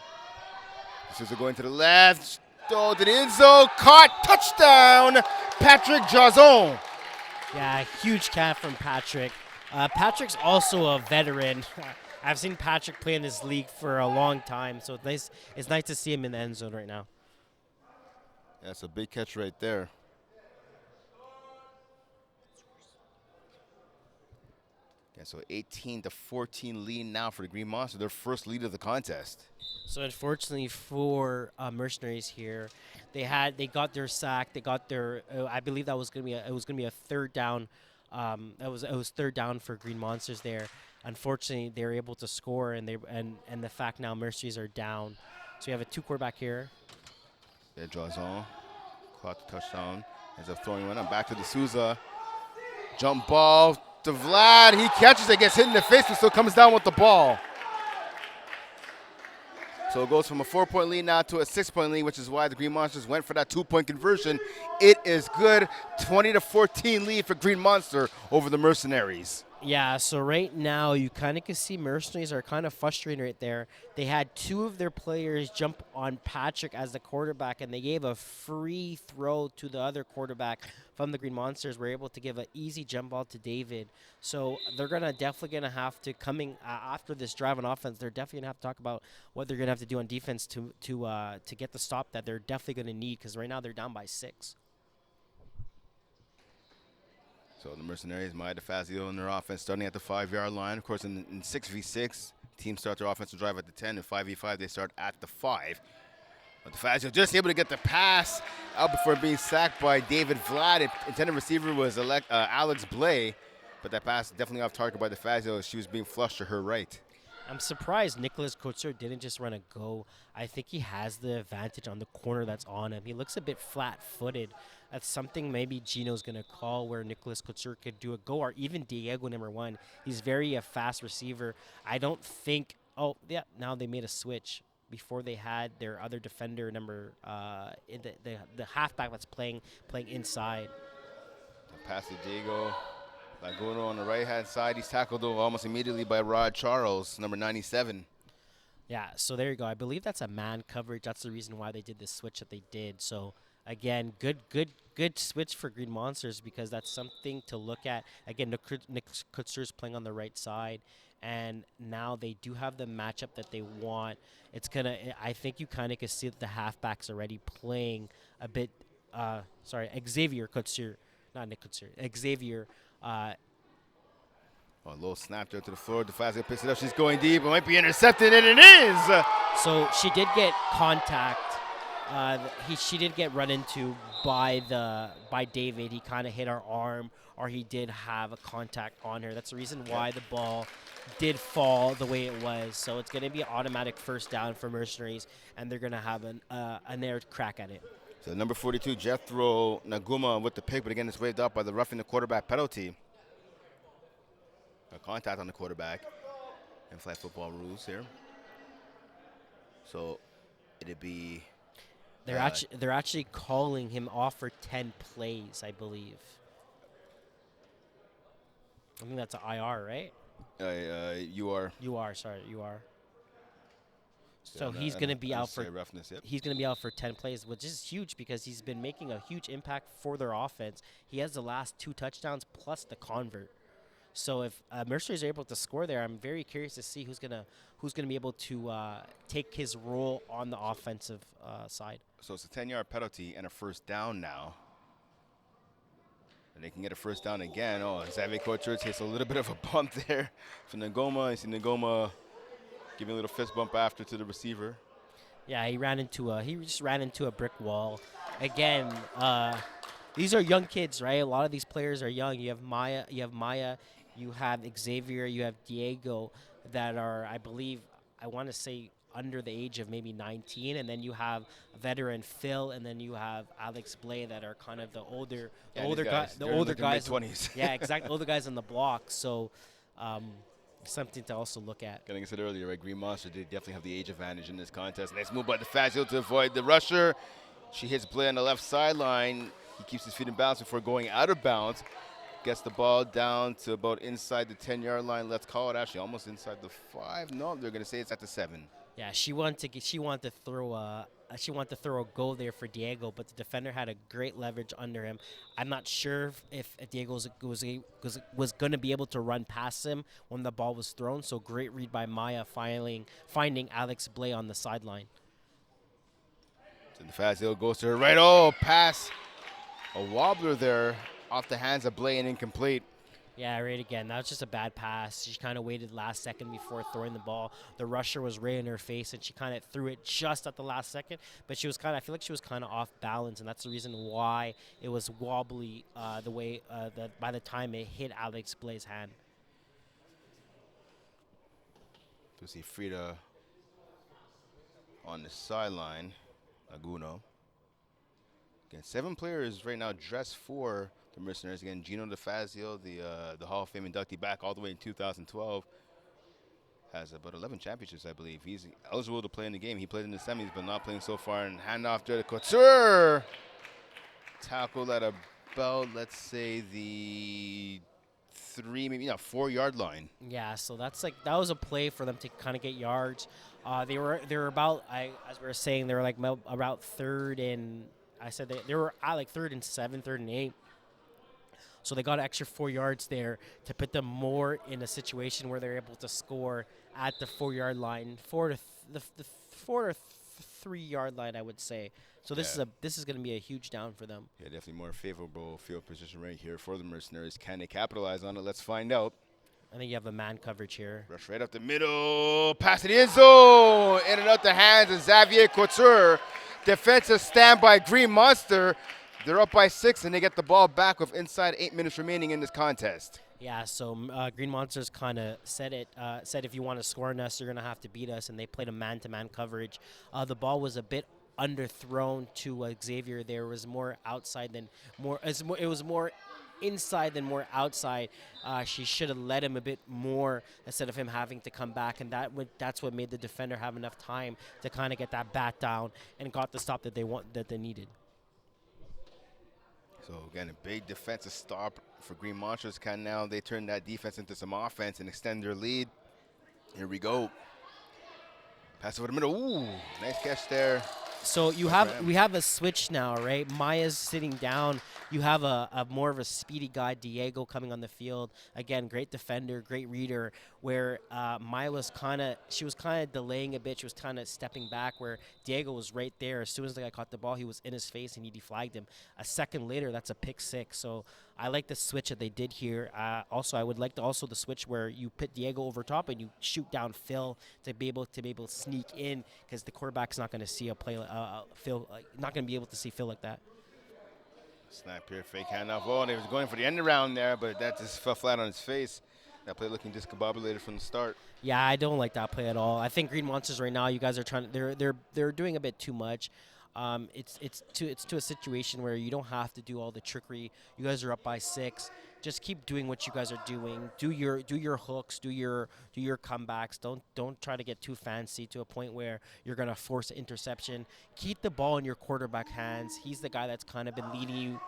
This is going to the left. Oh, to the end zone. Caught. Touchdown. Patrick Jason. Yeah, huge catch from Patrick. Patrick's also a veteran. I've seen Patrick play in this league for a long time, so it's nice to see him in the end zone right now. That's a big catch right there. Yeah, so 18-14 lead now for the Green Monster, their first lead of the contest. So unfortunately for Mercenaries here, they got their sack. They got their. I believe that was gonna be a third down. It was third down for Green Monsters there. Unfortunately, they were able to score, and the fact now Mercenaries are down. So we have a 2-quarterback here. Yeah, Jason caught the touchdown. Ends up throwing one up back to D'Souza. Jump ball. to Vlad. He catches it, gets hit in the face, but still comes down with the ball. So it goes from a 4-point lead now to a 6-point lead, which is why the Green Monsters went for that 2-point conversion. It is good. 20-14 lead for Green Monster over the Mercenaries. Yeah, so right now you kind of can see Mercenaries are kind of frustrated right there. They had two of their players jump on Patrick as the quarterback, and they gave a free throw to the other quarterback from the Green Monsters. Were able to give an easy jump ball to David. So they're definitely gonna have to coming after this drive on offense. They're definitely gonna have to talk about what they're gonna have to do on defense to get the stop that they're definitely gonna need, because right now they're down by 6. So the Mercenaries, Maya DeFazio in their offense starting at the 5-yard line. Of course, in 6v6, teams start their offensive drive at the 10. In 5v5, they start at the 5. But DeFazio just able to get the pass out before being sacked by David Vlad. Intended receiver was Alex Blay, but that pass definitely off target by DeFazio as she was being flushed to her right. I'm surprised Nicholas Kutzer didn't just run a go. I think he has the advantage on the corner that's on him. He looks a bit flat-footed. That's something maybe Gino's going to call, where Nicholas Kutzer could do a go, or even Diego, number 1. He's very a fast receiver. I don't think – oh, yeah, now they made a switch. Before they had their other defender, the halfback that's playing inside. Pass to Diego. Laguna on the right-hand side. He's tackled almost immediately by Rod Charles, number 97. Yeah, so there you go. I believe that's a man coverage. That's the reason why they did this switch that they did. So, again, good switch for Green Monsters, because that's something to look at. Again, Nick Kutzer's playing on the right side, and now they do have the matchup that they want. I think you kind of can see that the halfbacks already playing a bit. Xavier Kutzer, not Nick Kutzer. Xavier. A little snap there to the floor. DeFazio picks it up. She's going deep. It might be intercepted, and it is. So she did get contact. She did get run into by David. He kind of hit her arm, or he did have a contact on her. That's the reason why the ball did fall the way it was. So it's going to be an automatic first down for Mercenaries, and they're going to have an air crack at it. So number 42, Jethro Naguma with the pick, but again, it's waved up by the roughing the quarterback penalty. A contact on the quarterback in flag football rules here. So it'd be. They're actually calling him off for 10 plays, I believe. I think that's an IR, right? You are. You are. So he's going to be out for roughness. Yep. He's going to be out for 10 plays, which is huge because he's been making a huge impact for their offense. He has the last 2 touchdowns plus the convert. So if Mercenaries are able to score there, I'm very curious to see who's gonna be able to take his role on the offensive side. So it's a 10-yard penalty and a first down now. And they can get a first down again. Oh, Xavier Couture takes a little bit of a bump there from Ngoma. You see Ngoma giving a little fist bump after to the receiver. Yeah, he just ran into a brick wall. Again, these are young kids, right? A lot of these players are young. You have Maya, you have Xavier, you have Diego that are, I want to say under the age of maybe 19, and then you have veteran Phil, and then you have Alex Blay that are kind of the older guys, mid-20s. Yeah, exactly, older guys on the block. So something to also look at. Like I said earlier, right, Green Monster did definitely have the age advantage in this contest. Nice move by DeFazio to avoid the rusher. She hits Blay on the left sideline. He keeps his feet in bounds before going out of bounds. Gets the ball down to about inside the 10-yard line. Let's call it actually almost inside the 5. No, they're going to say it's at the 7. Yeah, she wanted to throw a goal there for Diego, but the defender had a great leverage under him. I'm not sure if Diego was going to be able to run past him when the ball was thrown. So great read by Maya, finding Alex Blay on the sideline. So DeFazio goes to her right. Oh, pass. A wobbler there off the hands of Blay and incomplete. Yeah, right again. That was just a bad pass. She kind of waited last second before throwing the ball. The rusher was right in her face, and she kind of threw it just at the last second. But I feel like she was kind of off balance, and that's the reason why it was wobbly the way that by the time it hit Alex Blay's hand. To see Frida on the sideline, Laguno. Again, 7 players right now dressed for The Mercenaries again. Gino DeFazio, the Hall of Fame inductee back all the way in 2012. Has about 11 championships, I believe. He's eligible to play in the game. He played in the semis, but not playing so far. And handoff to Couture. Tackled at about, let's say, the 4 yard line. Yeah, so that was a play for them to kind of get yards. They were about as we were saying, they were like about third and I said they were at like third and 7, third and 8. So they got an extra 4 yards there to put them more in a situation where they're able to score at the 4 yard line, the 4 to 3 yard line, I would say. So this is going to be a huge down for them. Yeah, definitely more favorable field position right here for the Mercenaries. Can they capitalize on it? Let's find out. I think you have a man coverage here. Rush right up the middle. Pass to the end zone. In and out the hands of Xavier Couture. Defensive stand by Green Monster. They're up by 6, and they get the ball back with inside 8 minutes remaining in this contest. Yeah, so Green Monsters kind of said if you want to score on us, you're going to have to beat us, and they played a man-to-man coverage. The ball was a bit underthrown to Xavier. There was more outside than more. It was more inside than more outside. She should have led him a bit more instead of him having to come back, and that's what made the defender have enough time to kind of get that bat down and got the stop that they needed. So, again, a big defensive stop for Green Monsters. Can now they turn that defense into some offense and extend their lead. Here we go. Pass over the middle. Ooh, nice catch there. So we have a switch now, right? Maya's sitting down. You have a more of a speedy guy, Diego, coming on the field. Again, great defender, great reader. Where Maya was kind of delaying a bit. She was kind of stepping back. Where Diego was right there. As soon as the guy caught the ball, he was in his face and he deflagged him. A second later, that's a pick six. So I like the switch that they did here. Also, I would like the switch where you put Diego over top and you shoot down Phil to be able to sneak in, because the quarterback's not going to see a play. Phil not going to be able to see Phil like that. Snap here, fake handoff. Oh, and he was going for the end around there, but that just fell flat on his face. That play looking discombobulated from the start. Yeah, I don't like that play at all. I think Green Monsters right now, you guys are trying. They're doing a bit too much. It's to a situation where you don't have to do all the trickery. You guys are up by 6. Just keep doing what you guys are doing. Do your hooks. Do your comebacks. Don't try to get too fancy to a point where you're gonna force an interception. Keep the ball in your quarterback hands. He's the guy that's kind of been leading you.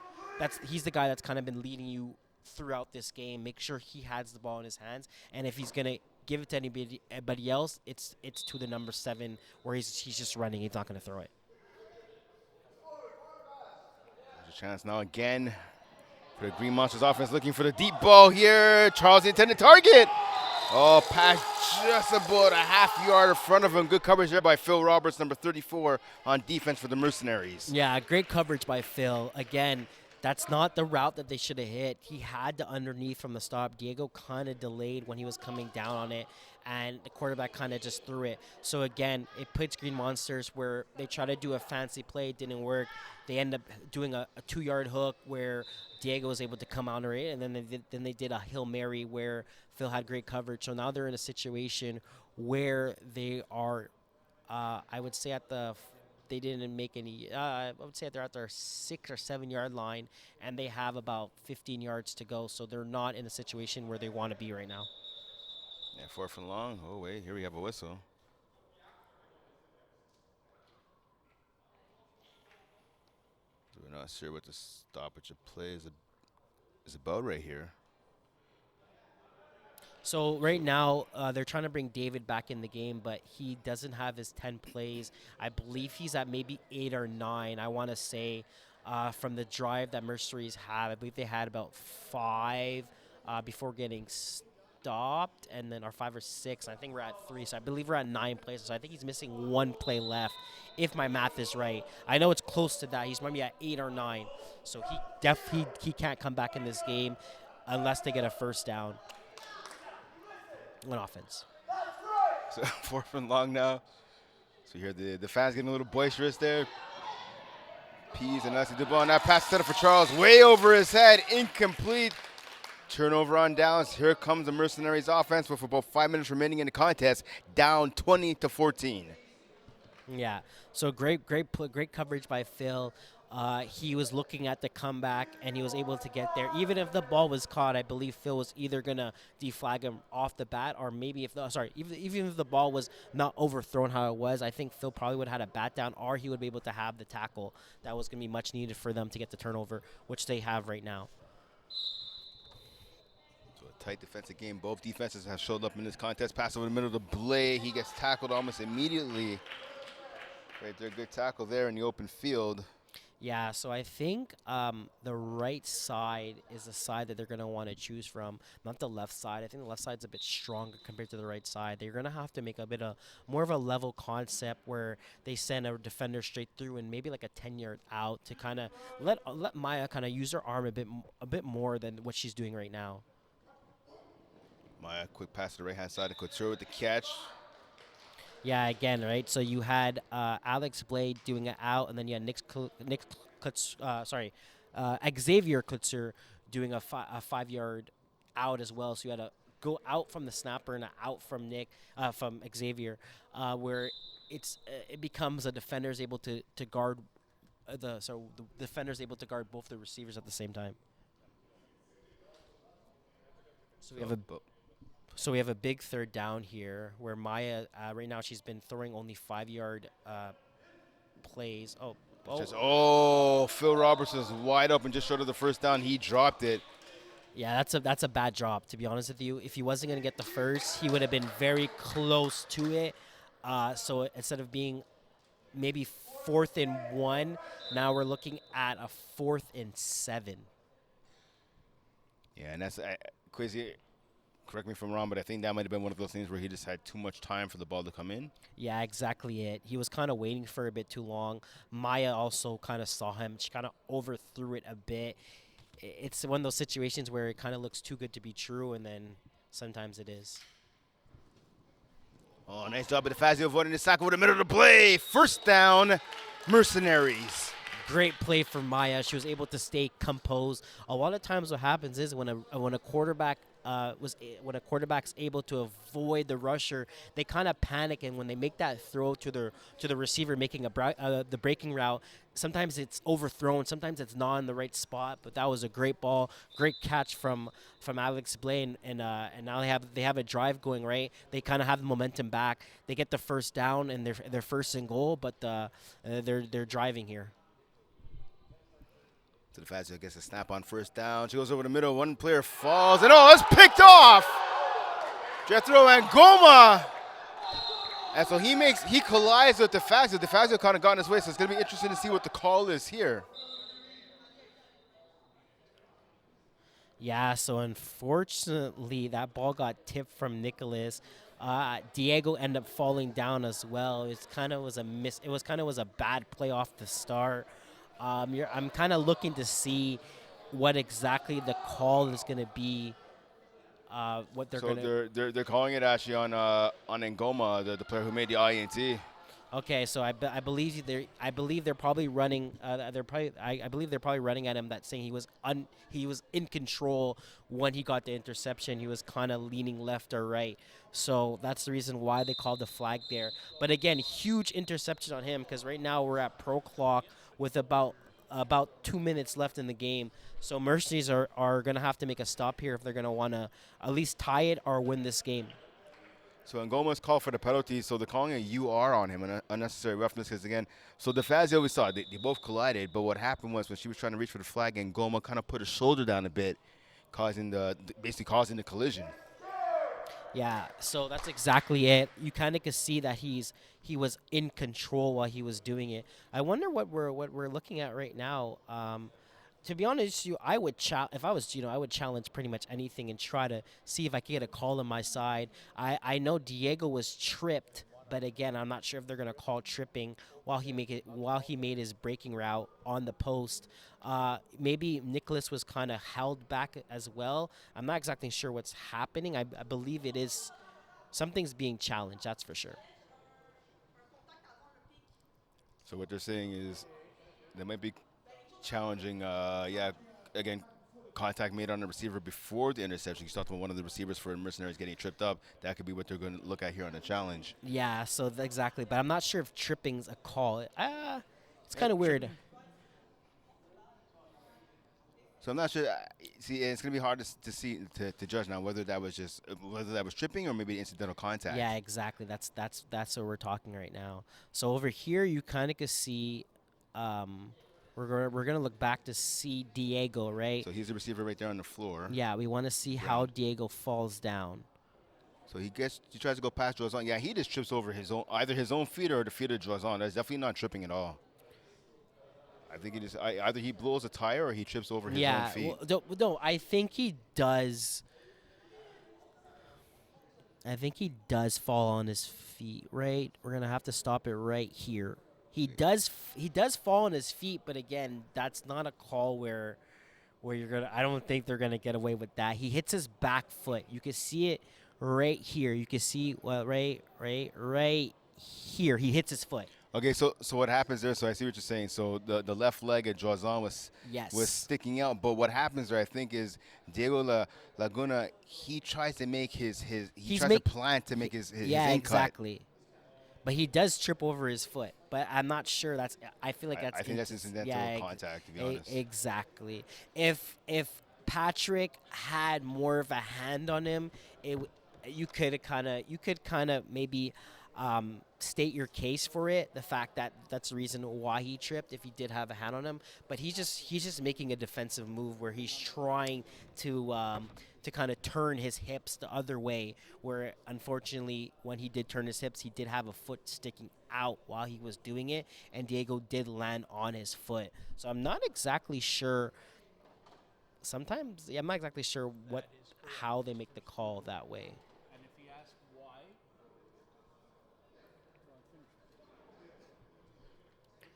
He's the guy that's kind of been leading you throughout this game. Make sure he has the ball in his hands, and if he's gonna give it to anybody else, it's to the number 7 where he's just running. He's not gonna throw it. There's a chance now again for the Green Monsters offense, looking for the deep ball here. Charles, the intended target. Oh, pass just about a half yard in front of him. Good coverage there by Phil Roberts, number 34 on defense for the Mercenaries. Yeah, great coverage by Phil. Again, that's not the route that they should have hit. He had the underneath from the stop. Diego kind of delayed when he was coming down on it, and the quarterback kind of just threw it. So, again, it puts Green Monsters where they try to do a fancy play. It didn't work. They end up doing a 2-yard hook where Diego was able to come under it, and then they did a Hail Mary where Phil had great coverage. So now they're in a situation where they are, I would say they didn't make any. I would say they're at their 6 or 7 yard line, and they have about 15 yards to go. So they're not in a situation where they want to be right now. Yeah, 4th and long. Oh wait, here we have a whistle. We're not sure what the stoppage of play is about right here. So right now, they're trying to bring David back in the game, but he doesn't have his 10 plays. I believe he's at maybe 8 or 9, I want to say, from the drive that Mercenaries had. I believe they had about 5 before getting stopped, and then or 5 or 6. I think we're at 3, so I believe we're at 9 plays. So I think he's missing 1 play left, if my math is right. I know it's close to that. He's maybe at 8 or 9, so he can't come back in this game unless they get a first down. On offense. So 4th and long now. So you hear the fans getting a little boisterous there. Pease and Leslie Dubois on that pass set up for Charles. Way over his head. Incomplete. Turnover on downs. Here comes the Mercenaries offense with about 5 minutes remaining in the contest. Down 20-14. Yeah. So great coverage by Phil. He was looking at the comeback, and he was able to get there. Even if the ball was caught, I believe Phil was either gonna deflag him off the bat, or maybe if the even if the ball was not overthrown how it was, I think Phil probably would have had a bat down, or he would be able to have the tackle that was gonna be much needed for them to get the turnover, which they have right now. So a tight defensive game. Both defenses have showed up in this contest. Pass over the middle of the blade. He gets tackled almost immediately. Right there, good tackle there in the open field. Yeah, so I think the right side is the side that they're going to want to choose from, not the left side. I think the left side's a bit stronger compared to the right side. They're going to have to make a bit of more of a level concept where they send a defender straight through and maybe like a 10-yard out to kind of let Maya kind of use her arm a bit more than what she's doing right now. Maya, quick pass to the right-hand side. Couture with the catch. Yeah, again, right? So you had Alex Blade doing it out, and then you had Xavier Klitzer doing a 5-yard out as well. So you had to go out from the snapper and out from from Xavier, where it becomes a defender's able to guard the defender's able to guard both the receivers at the same time. So we have a So we have a big third down here where Maya, right now, she's been throwing only 5-yard plays. Phil Robertson's wide open just short of the first down. He dropped it. Yeah, that's a bad drop, to be honest with you. If he wasn't going to get the first, he would have been very close to it. So instead of being maybe 4th and 1, now we're looking at a 4th and 7. Yeah, and that's crazy. Correct me if I'm wrong, but I think that might have been one of those things where he just had too much time for the ball to come in. Yeah, exactly it. He was kind of waiting for a bit too long. Maya also kind of saw him. She kind of overthrew it a bit. It's one of those situations where it kind of looks too good to be true, and then sometimes it is. Oh, nice job by DeFazio avoiding the sack over the middle of the play. First down, Mercenaries. Great play for Maya. She was able to stay composed. A lot of times, what happens is when a quarterback when a quarterback's able to avoid the rusher, they kind of panic, and when they make that throw to the receiver making the breaking route, sometimes it's overthrown, sometimes it's not in the right spot. But that was a great ball, great catch from Alex Blaine, and now they have a drive going right. They kind of have the momentum back. They get the first down and their first and goal, but they're driving here. So DeFazio gets a snap on first down. She goes over the middle. One player falls, and it's picked off. Jethro Angoma. And so he collides with DeFazio. DeFazio kind of got in his way, so it's going to be interesting to see what the call is here. Yeah, so unfortunately, that ball got tipped from Nicholas. Diego ended up falling down as well. It kind of was a miss. It was a bad play off the start. I'm kind of looking to see what exactly the call is going to be. What they're going to. They're calling it actually on Ngoma, the player who made the INT. Okay, so I believe they're probably running. I believe they're probably running at him. That saying he was in control when he got the interception. He was kind of leaning left or right. So that's the reason why they called the flag there. But again, huge interception on him because right now we're at pro clock with about 2 minutes left in the game. So Mercenaries are going to have to make a stop here if they're going to want to at least tie it or win this game. So Ngoma's called for the penalty, so they're calling a UR on him, an unnecessary roughness, because again, so DeFazio, we saw, they both collided, but what happened was when she was trying to reach for the flag, Ngoma kind of put her shoulder down a bit, basically causing the collision. Yeah, so that's exactly it. You kind of can see that he was in control while he was doing it. I wonder what we're looking at right now. To be honest, I would if I was I would challenge pretty much anything and try to see if I could get a call on my side. I know Diego was tripped, but again, I'm not sure if they're gonna call tripping while he made his breaking route on the post. Maybe Nicholas was kind of held back as well. I'm not exactly sure what's happening. I believe it is something's being challenged. That's for sure. So what they're saying is they might be challenging, again, contact made on the receiver before the interception. You talked about one of the receivers for Mercenaries getting tripped up. That could be what they're going to look at here on the challenge. Yeah, so exactly. But I'm not sure if tripping's a call. It's kind of weird. So I'm not sure. See, it's gonna be hard to see to judge now whether that was just whether that was tripping or maybe incidental contact. Yeah, exactly. That's what we're talking right now. So over here, you kind of can see. We're gonna look back to see Diego, right? So he's the receiver right there on the floor. Yeah, we want to see how Diego falls down. So he tries to go past Joazon. Yeah, he just trips over either his own feet or the feet of Joazon. That's definitely not tripping at all. I think he just either he blows a tire or he trips over his own feet. Well, no, I think he does. I think he does fall on his feet, right? We're gonna have to stop it right here. He does fall on his feet, but again, that's not a call where you're gonna. I don't think they're gonna get away with that. He hits his back foot. You can see it right here. You can see right here. He hits his foot. Okay, so what happens there? So I see what you're saying. So the left leg of Joazon was sticking out, but what happens there, I think, is Diego Laguna. He tries to make he tries to plan to make his exactly. Cut. But he does trip over his foot. But I'm not sure that's. I feel like that's. I think that's incidental contact. To be honest. Exactly. If Patrick had more of a hand on him, you could kind of maybe. State your case for it. The fact that that's the reason why he tripped if he did have a hand on him. But he's just making a defensive move where he's trying to kind of turn his hips the other way. Where unfortunately, when he did turn his hips, he did have a foot sticking out while he was doing it, and Diego did land on his foot. So I'm not exactly sure. Sometimes I'm not exactly sure how they make the call that way.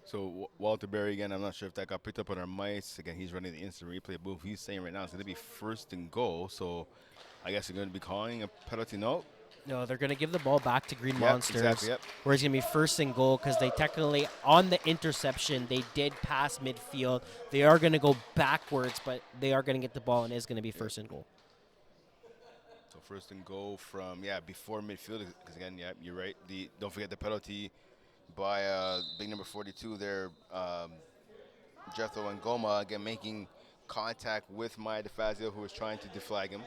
So Walter Berry again, I'm not sure if that got picked up on our mics. Again, he's running the instant replay booth. He's saying right now it's going to be 1st and goal. So I guess they're going to be calling a penalty. No, they're going to give the ball back to Green Monsters. Exactly, yep. Where it's going to be 1st and goal because they technically, on the interception, they did pass midfield. They are going to go backwards, but they are going to get the ball, and it's going to be 1st and goal. So 1st and goal from, before midfield. Because, again, you're right. Don't forget the penalty by big number 42 there, Jethro and Goma, again making contact with Maya DeFazio, who was trying to deflag him.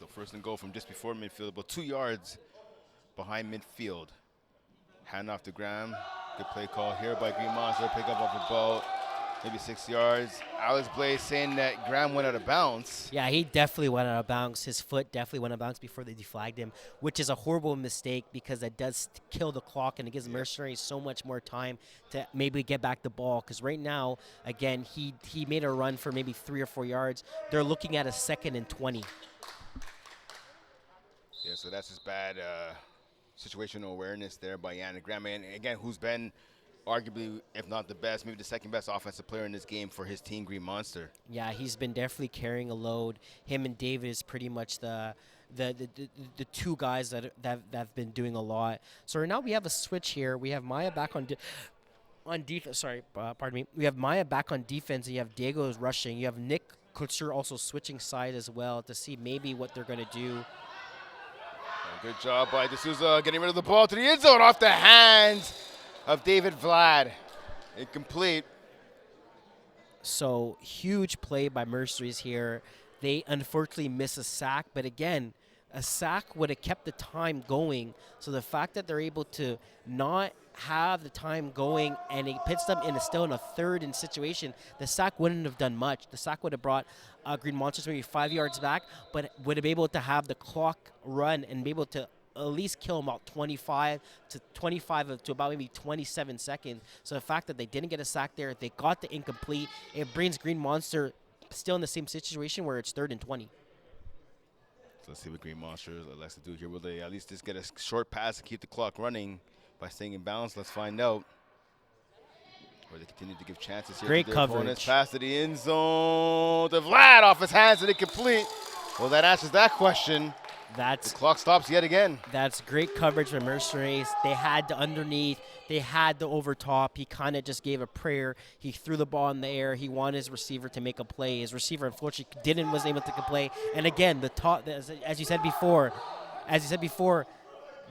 So 1st and goal from just before midfield, about 2 yards behind midfield. Hand off to Graham. Good play call here by Green Monster. Pick up off about maybe 6 yards. Alex Blaze saying that Graham went out of bounds. Yeah, he definitely went out of bounds. His foot definitely went out of bounds before they deflagged him, which is a horrible mistake because that does kill the clock and it gives Mercenaries so much more time to maybe get back the ball. Because right now, again, he made a run for maybe 3 or 4 yards. They're looking at a 2nd and 20. Yeah, so that's just bad situational awareness there by Yannick Graham. And again, who's been arguably, if not the best, maybe the 2nd best offensive player in this game for his team, Green Monster. Yeah, he's been definitely carrying a load. Him and David is pretty much the 2 guys that have been doing a lot. So right now we have a switch here. We have Maya back on defense. Sorry, pardon me. We have Maya back on defense, and you have Diego is rushing. You have Nick Couture also switching side as well to see maybe what they're going to do. Good job by D'Souza getting rid of the ball to the end zone off the hands of David Vlad. Incomplete. So huge play by Mercenaries here. They unfortunately miss a sack, but again, a sack would have kept the time going. So the fact that they're able to not have the time going and it puts them still in a 3rd and situation, the sack wouldn't have done much. The sack would have brought Green Monsters maybe 5 yards back, but would have been able to have the clock run and be able to at least kill them about 25 to about maybe 27 seconds. So the fact that they didn't get a sack there, they got the incomplete, it brings Green Monster still in the same situation where it's 3rd and 20. So let's see what Green Monster likes to do here. Will they at least just get a short pass to keep the clock running by staying in bounds? Let's find out. Or they continue to give chances here. Great to their coverage. Opponents. Pass to the end zone. To Vlad off his hands and incomplete. Well, that answers that question. The clock stops yet again. That's great coverage from Mercenaries. They had the underneath. They had the over top. He kind of just gave a prayer. He threw the ball in the air. He wanted his receiver to make a play. His receiver, unfortunately, wasn't able to make a play. And again, the top, as you said before,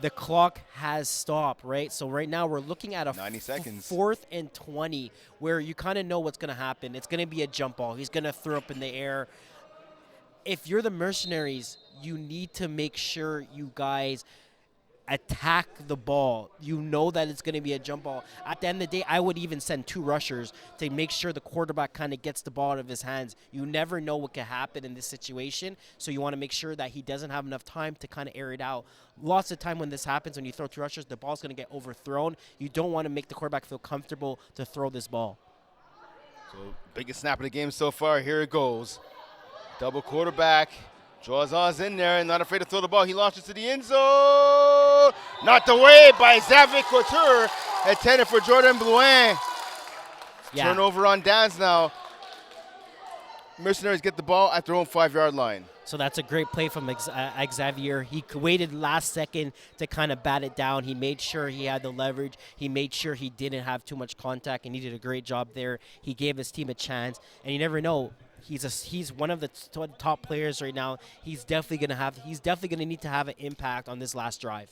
the clock has stopped, right? So right now we're looking at a 90 seconds. 4th and 20 where you kind of know what's going to happen. It's going to be a jump ball. He's going to throw up in the air. If you're the Mercenaries, you need to make sure you guys attack the ball. You know that it's going to be a jump ball. At the end of the day, I would even send 2 rushers to make sure the quarterback kind of gets the ball out of his hands. You never know what could happen in this situation, so you want to make sure that he doesn't have enough time to kind of air it out. Lots of time when this happens, when you throw 2 rushers, the ball's going to get overthrown. You don't want to make the quarterback feel comfortable to throw this ball. So biggest snap of the game so far. Here it goes. Double quarterback. Draws Oz in there and not afraid to throw the ball. He launches to the end zone. Knocked away by Xavier Couture. Intended for Jordan Blouin. Yeah. Turnover on downs now. Mercenaries get the ball at their own 5-yard line. So that's a great play from Xavier. He waited last second to kind of bat it down. He made sure he had the leverage. He made sure he didn't have too much contact, and he did a great job there. He gave his team a chance, and you never know. He's one of the top players right now. He's definitely gonna need to have an impact on this last drive.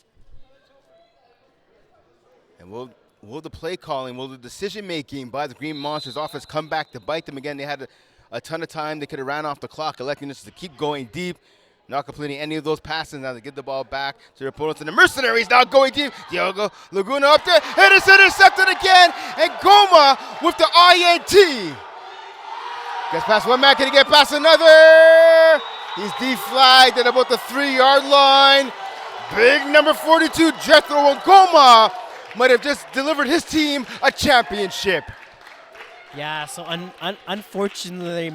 And will the play calling, will the decision making by the Green Monsters offense come back to bite them again? They had a ton of time. They could have ran off the clock, electing just to keep going deep, not completing any of those passes. Now they give the ball back to their opponents. And the Mercenaries now going deep. Diogo Laguna up there. It is intercepted again. And Goma with the INT. Gets past one man. Can he get past another? He's deflagged at about the 3-yard line. Big number 42, Jethro Ngoma, might have just delivered his team a championship. Yeah, so unfortunately,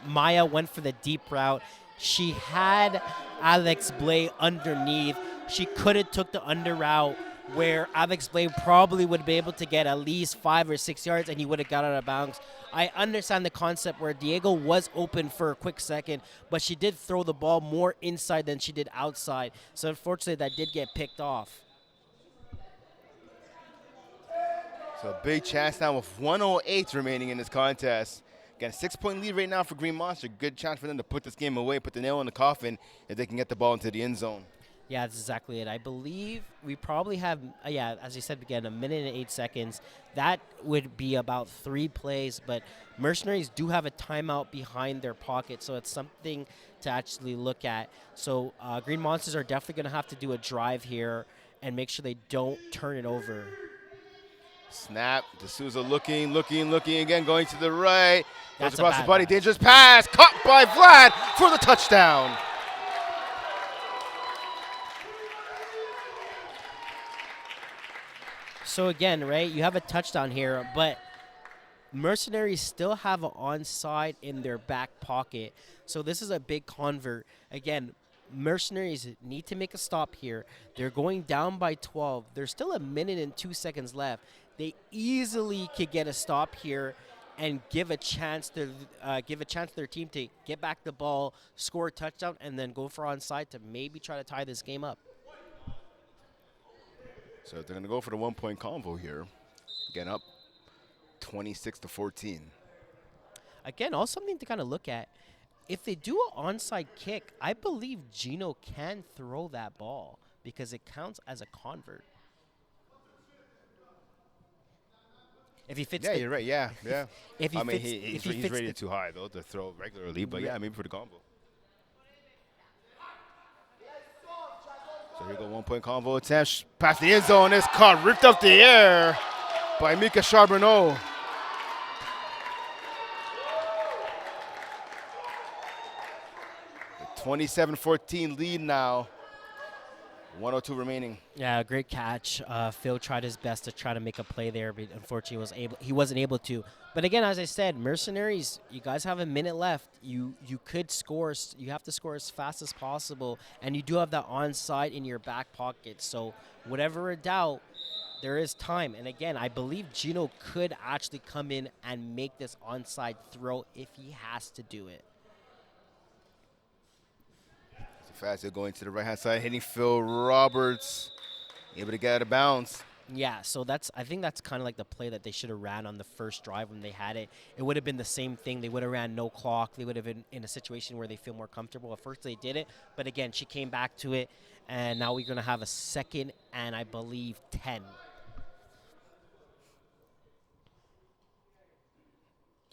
Maya went for the deep route. She had Alex Blay underneath. She could have took the under route where Alex Blay probably would be able to get at least 5 or 6 yards, and he would have got out of bounds. I understand the concept where Diego was open for a quick second, but she did throw the ball more inside than she did outside. So unfortunately, that did get picked off. So a big chance now with 1:08 remaining in this contest. Got a 6-point lead right now for Green Monster. Good chance for them to put this game away, put the nail in the coffin if they can get the ball into the end zone. Yeah, that's exactly it. I believe we probably have, as you said again, 1:08. That would be about 3 plays, but Mercenaries do have a timeout behind their pocket, so it's something to actually look at. So Green Monsters are definitely going to have to do a drive here and make sure they don't turn it over. Snap. D'Souza looking again, going to the right. Goes That's across a the bad body. pass. Dangerous pass. Caught by Vlad for the touchdown. So again, right, you have a touchdown here, but Mercenaries still have an onside in their back pocket. So this is a big convert. Again, Mercenaries need to make a stop here. They're going down by 12. There's still 1:02 left. They easily could get a stop here and give a chance to their team to get back the ball, score a touchdown, and then go for onside to maybe try to tie this game up. So they're going to go for the 1-point convo here. Again, up 26-14. Again, also something to kind of look at. If they do an onside kick, I believe Gino can throw that ball because it counts as a convert. If he fits, Yeah, you're right. Yeah. If he I mean, fits, he's rated too high though to throw regularly, but yeah, maybe for the combo. So here go 1-point convo attempt. Past the end zone. It's caught, ripped up the air by Mika Charbonneau. 27-14 lead now. 1:02 remaining. Yeah, great catch. Phil tried his best to try to make a play there, but unfortunately he wasn't able to. But again, as I said, Mercenaries, you guys have a minute left. You could score. You have to score as fast as possible, and you do have that onside in your back pocket. So whatever a doubt, there is time. And again, I believe Gino could actually come in and make this onside throw if he has to do it. Fast, they're going to the right-hand side, hitting Phil Roberts. Able to get out of bounds. Yeah, so I think that's kind of like the play that they should have ran on the first drive when they had it. It would have been the same thing. They would have ran no clock. They would have been in a situation where they feel more comfortable. At first they did it, but again, she came back to it, and now we're going to have a second and I believe 10.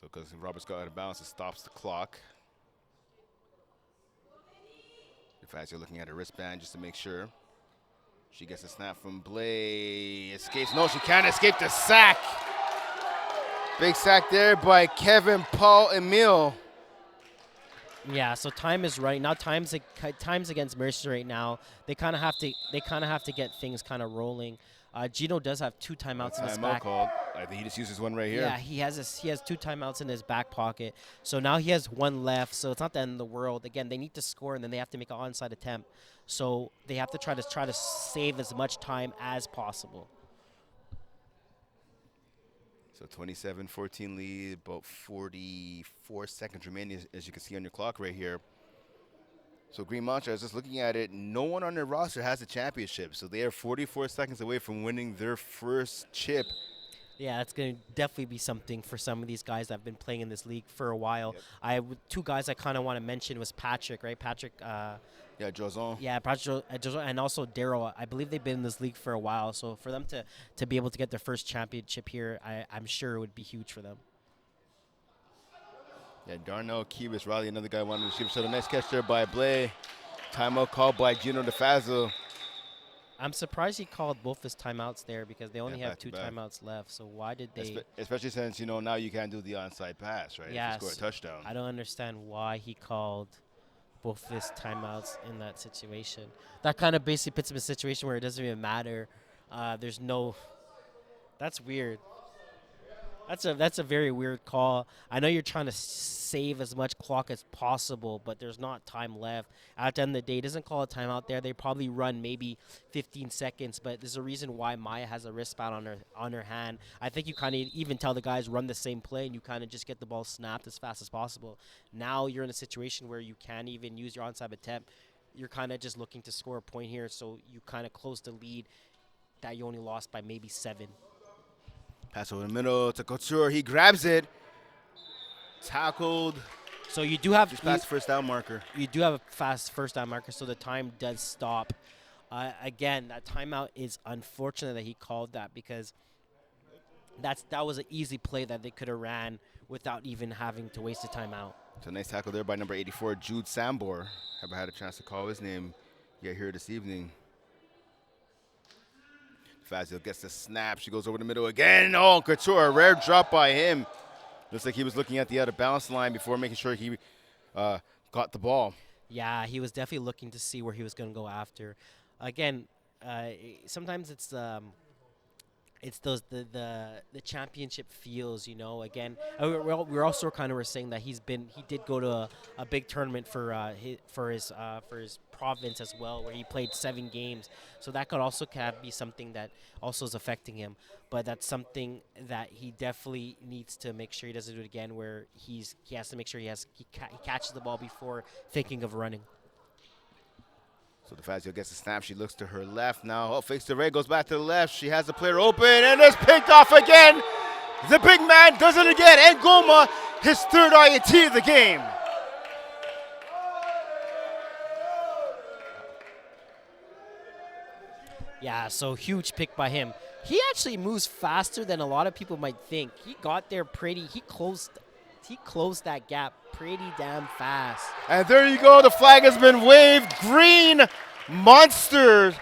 So because Roberts got out of balance, it stops the clock. As you're looking at her wristband just to make sure. She gets a snap from Blay. Escapes. No, she can't escape the sack. Big sack there by Kevin Paul Emile. Yeah, so time is right now. Time's against Mercer right now. They kind of have to get things kind of rolling. Gino does have 2 timeouts in his back. Called. I think he just uses one right here. Yeah, he has 2 timeouts in his back pocket. So now he has 1 left. So it's not the end of the world. Again, they need to score and then they have to make an onside attempt. So they have to try to save as much time as possible. So 27-14 lead, about 44 seconds remaining, as you can see on your clock right here. So Green Monster, I was just looking at it, no one on their roster has a championship. So they are 44 seconds away from winning their first chip. Yeah, that's going to definitely be something for some of these guys that have been playing in this league for a while. Yep. 2 guys I kind of want to mention was Patrick, right? Patrick. Yeah, Jozon. Yeah, Patrick, and also Daryl. I believe they've been in this league for a while. So for them to be able to get their first championship here, I'm sure it would be huge for them. Yeah, Darnell Kibis, Riley, another guy wanted to shoot. So the next catch there by Blay. Timeout called by Gino DeFazio. I'm surprised he called both his timeouts there because they only have 2 back. timeouts left. So why did they? Especially since, now you can't do the onside pass, right? Yes. If you score a touchdown. I don't understand why he called both his timeouts in that situation. That kind of basically puts him in a situation where it doesn't even matter. There's no. That's weird. That's a very weird call. I know you're trying to save as much clock as possible, but there's not time left. At the end of the day, it doesn't call a timeout there. They probably run maybe 15 seconds, but there's a reason why Maya has a wristband on her hand. I think you kind of even tell the guys run the same play, and you kind of just get the ball snapped as fast as possible. Now you're in a situation where you can't even use your onside attempt. You're kind of just looking to score a point here, so you kind of close the lead that you only lost by maybe 7. Pass over the middle to Couture. He grabs it. Tackled. So you do have just past the first down marker. You do have a fast first down marker, so the time does stop. Again, that timeout is unfortunate that he called that because that was an easy play that they could have ran without even having to waste a timeout. So nice tackle there by number 84, Jude Sambor. Haven't had a chance to call his name yet here this evening. Fazio gets the snap. She goes over the middle again. Oh, Couture, a rare drop by him. Looks like he was looking at the out of balance line before making sure he got the ball. Yeah, he was definitely looking to see where he was going to go after. Again, sometimes it's those the championship feels, Again, we're also kind of saying that he did go to a big tournament for his province as well, where he played 7 games. So that could also be something that also is affecting him. But that's something that he definitely needs to make sure he doesn't do it again, where he has to make sure he catches the ball before thinking of running. So DeFazio gets the snap. She looks to her left now. Oh, fakes the red, goes back to the left. She has the player open, and it's picked off again. The big man does it again. And Goma, his 3rd INT of the game. Yeah, so huge pick by him. He actually moves faster than a lot of people might think. He got there he closed that gap pretty damn fast. And there you go. The flag has been waved. Green Monsters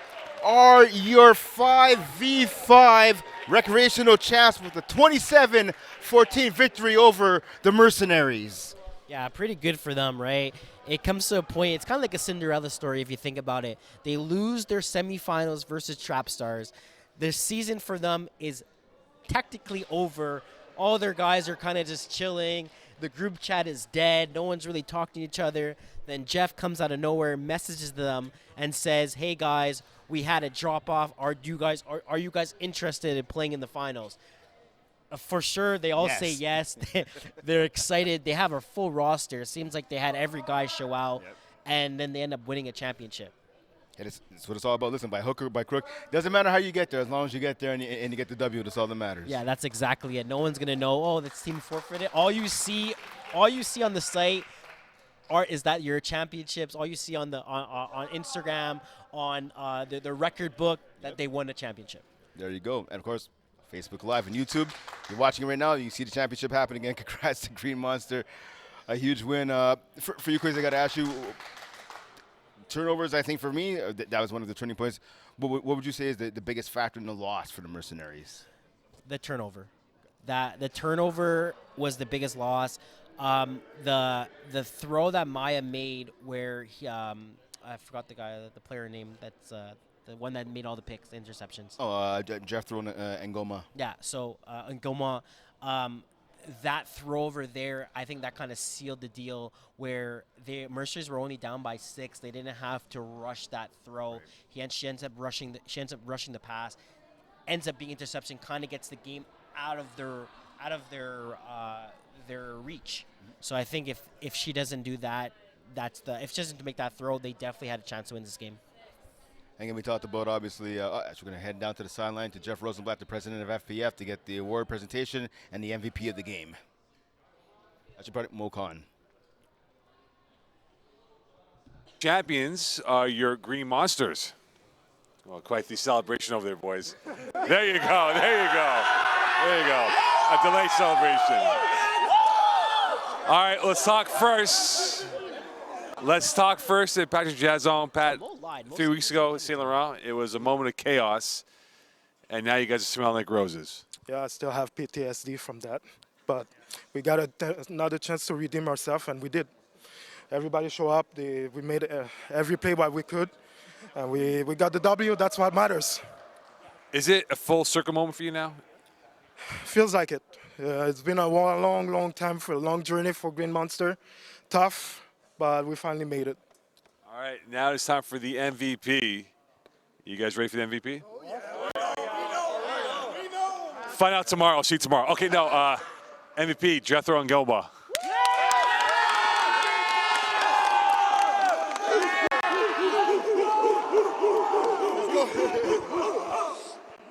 are your 5v5 recreational champs with a 27-14 victory over the Mercenaries. Yeah, pretty good for them, right? It comes to a point, it's kind of like a Cinderella story if you think about it. They lose their semifinals versus Trap Stars. This season for them is technically over. All their guys are kind of just chilling. The group chat is dead. No one's really talking to each other. Then Jeff comes out of nowhere, messages them, and says, "Hey guys, we had a drop off. Are you guys interested in playing in the finals?" For sure, they all say yes. They're excited. They have a full roster. It seems like they had every guy show out, and then they end up winning a championship. It's what it's all about. Listen, by hook or by crook, doesn't matter how you get there, as long as you get there and you get the W. That's all that matters. Yeah, that's exactly it. No one's gonna know. Oh, this team forfeited. All you see on the site is that your championships. All you see on the on Instagram, on the record book that they won a championship. There you go. And of course, Facebook Live and YouTube. You're watching it right now. You see the championship happen again. Congrats to Green Monster. A huge win. For you, Chris, I got to ask you, turnovers, I think for me, that was one of the turning points. What would you say is the biggest factor in the loss for the Mercenaries? The turnover. The turnover was the biggest loss. The throw that Maya made where he, I forgot the player name, that's the one that made all the picks, the interceptions. Jethro and Ngoma. Yeah, so Ngoma, that throw over there, I think that kind of sealed the deal where the Mercers were only down by 6. They didn't have to rush that throw. Right. She ends up rushing the pass, ends up being interception, kind of gets the game out of their reach. So I think if she doesn't do that, if she doesn't make that throw, they definitely had a chance to win this game. And then we talked about, obviously, we're going to head down to the sideline to Jeff Rosenblatt, the president of FPF, to get the award presentation and the MVP of the game. That's your part, Mo Khan. Champions are your Green Monsters. Well, quite the celebration over there, boys. There you go. There you go. There you go. A delayed celebration. All right, let's talk first. Let's talk first at Patrick Jazzon. Pat, a few weeks ago at St. Laurent, it was a moment of chaos, and now you guys are smelling like roses. Yeah, I still have PTSD from that, but we got another chance to redeem ourselves, and we did. Everybody show up. We made every play what we could, and we got the W. That's what matters. Is it a full circle moment for you now? Feels like it. It's been a long time, for a long journey for Green Monster. Tough, but we finally made it. All right, now it's time for the MVP. You guys ready for the MVP? Oh, yeah. Find out tomorrow. I'll see you tomorrow. Okay, no, MVP, Jethro and Gilba.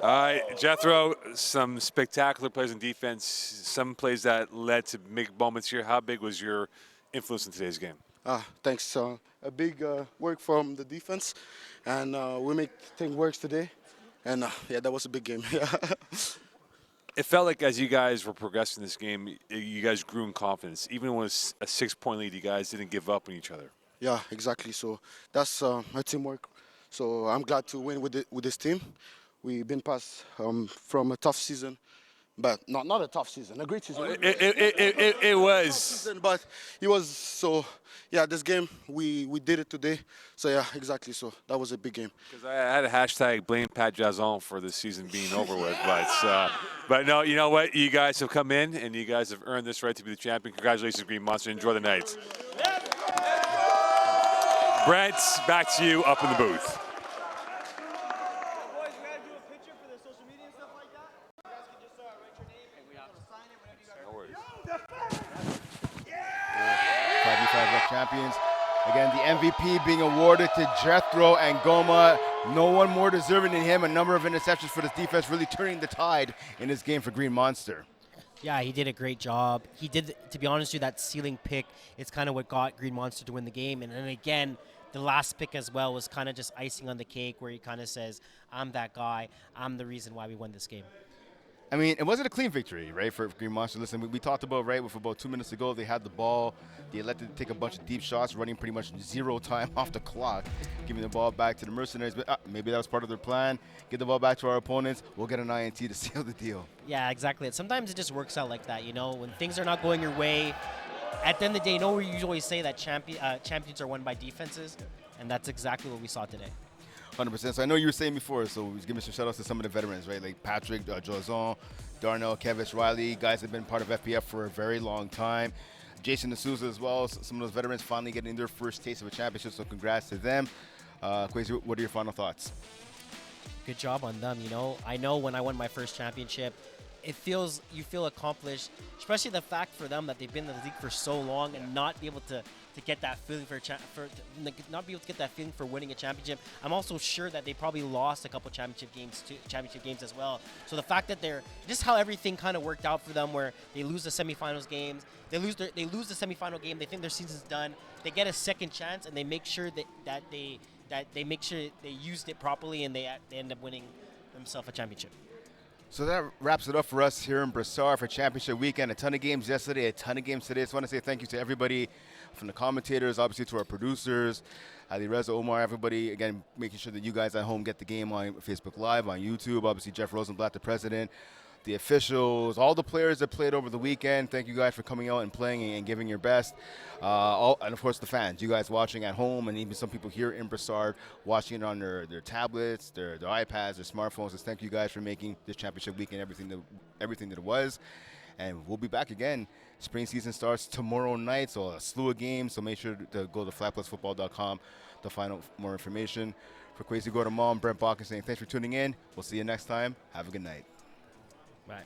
All right, Jethro, some spectacular plays in defense, some plays that led to big moments here. How big was your influence in today's game? Thanks. A big work from the defense, and we make things work today. And yeah, that was a big game. It felt like as you guys were progressing this game, you guys grew in confidence. Even when it was a 6-point lead, you guys didn't give up on each other. Yeah, exactly. So that's our teamwork. So I'm glad to win with this team. We've been passed from a tough season, but not a tough season, a great season. It was. Season, but it was so. Yeah, this game we did it today. So yeah, exactly. So that was a big game. Because I had a hashtag blame Pat Jazzon for the season being over with, but no, you know what? You guys have come in and you guys have earned this right to be the champion. Congratulations, Green Monster. Enjoy the night. Brent, back to you up in the booth. 5v5 Rec champions. Again, the MVP being awarded to Jethro and Goma. No one more deserving than him. A number of interceptions for this defense, really turning the tide in this game for Green Monster. Yeah, he did a great job. He did, to be honest with you, that ceiling pick, it's kind of what got Green Monster to win the game. And then again, the last pick as well was kind of just icing on the cake where he kind of says, I'm that guy. I'm the reason why we won this game. I mean, it wasn't a clean victory, right, for Green Monster. Listen, we talked about, right, with about 2 minutes ago, they had the ball. They elected to take a bunch of deep shots, running pretty much 0 time off the clock, giving the ball back to the Mercenaries. But maybe that was part of their plan. Get the ball back to our opponents. We'll get an INT to seal the deal. Yeah, exactly. Sometimes it just works out like that, you know, when things are not going your way. At the end of the day, you know where you always say that champions are won by defenses, and that's exactly what we saw today. 100%. So I know you were saying before, so we're giving some shout-outs to some of the veterans, right? Like Patrick, Jozon, Darnell, Kevis, Riley. Guys have been part of FPF for a very long time. Jason D'Souza as well. Some of those veterans finally getting their first taste of a championship, so congrats to them. Kwesi, what are your final thoughts? Good job on them, you know. I know when I won my first championship, it feels, you feel accomplished, especially the fact for them that they've been in the league for so long and not be able to get that feeling not be able to get that feeling for winning a championship. I'm also sure that they probably lost a couple championship games as well. So the fact that they're just how everything kind of worked out for them, where they lose the semifinals games, they lose the semifinal game, they think their season's done, they get a second chance, and they make sure that they make sure they used it properly, and they end up winning themselves a championship. So that wraps it up for us here in Brassard for championship weekend. A ton of games yesterday, a ton of games today. So I want to say thank you to everybody, from the commentators, obviously to our producers, Ali Reza, Omar, everybody. Again, making sure that you guys at home get the game on Facebook Live, on YouTube. Obviously, Jeff Rosenblatt, the president, the officials, all the players that played over the weekend. Thank you guys for coming out and playing and giving your best. And, of course, the fans, you guys watching at home, and even some people here in Brassard watching it on their tablets, their iPads, their smartphones. Just thank you guys for making this championship weekend everything that it was. And we'll be back again. Spring season starts tomorrow night, so a slew of games. So make sure to go to flatplusfootball.com to find out more information. For Kwesi Gordon, Brent Balkin saying thanks for tuning in. We'll see you next time. Have a good night. Right.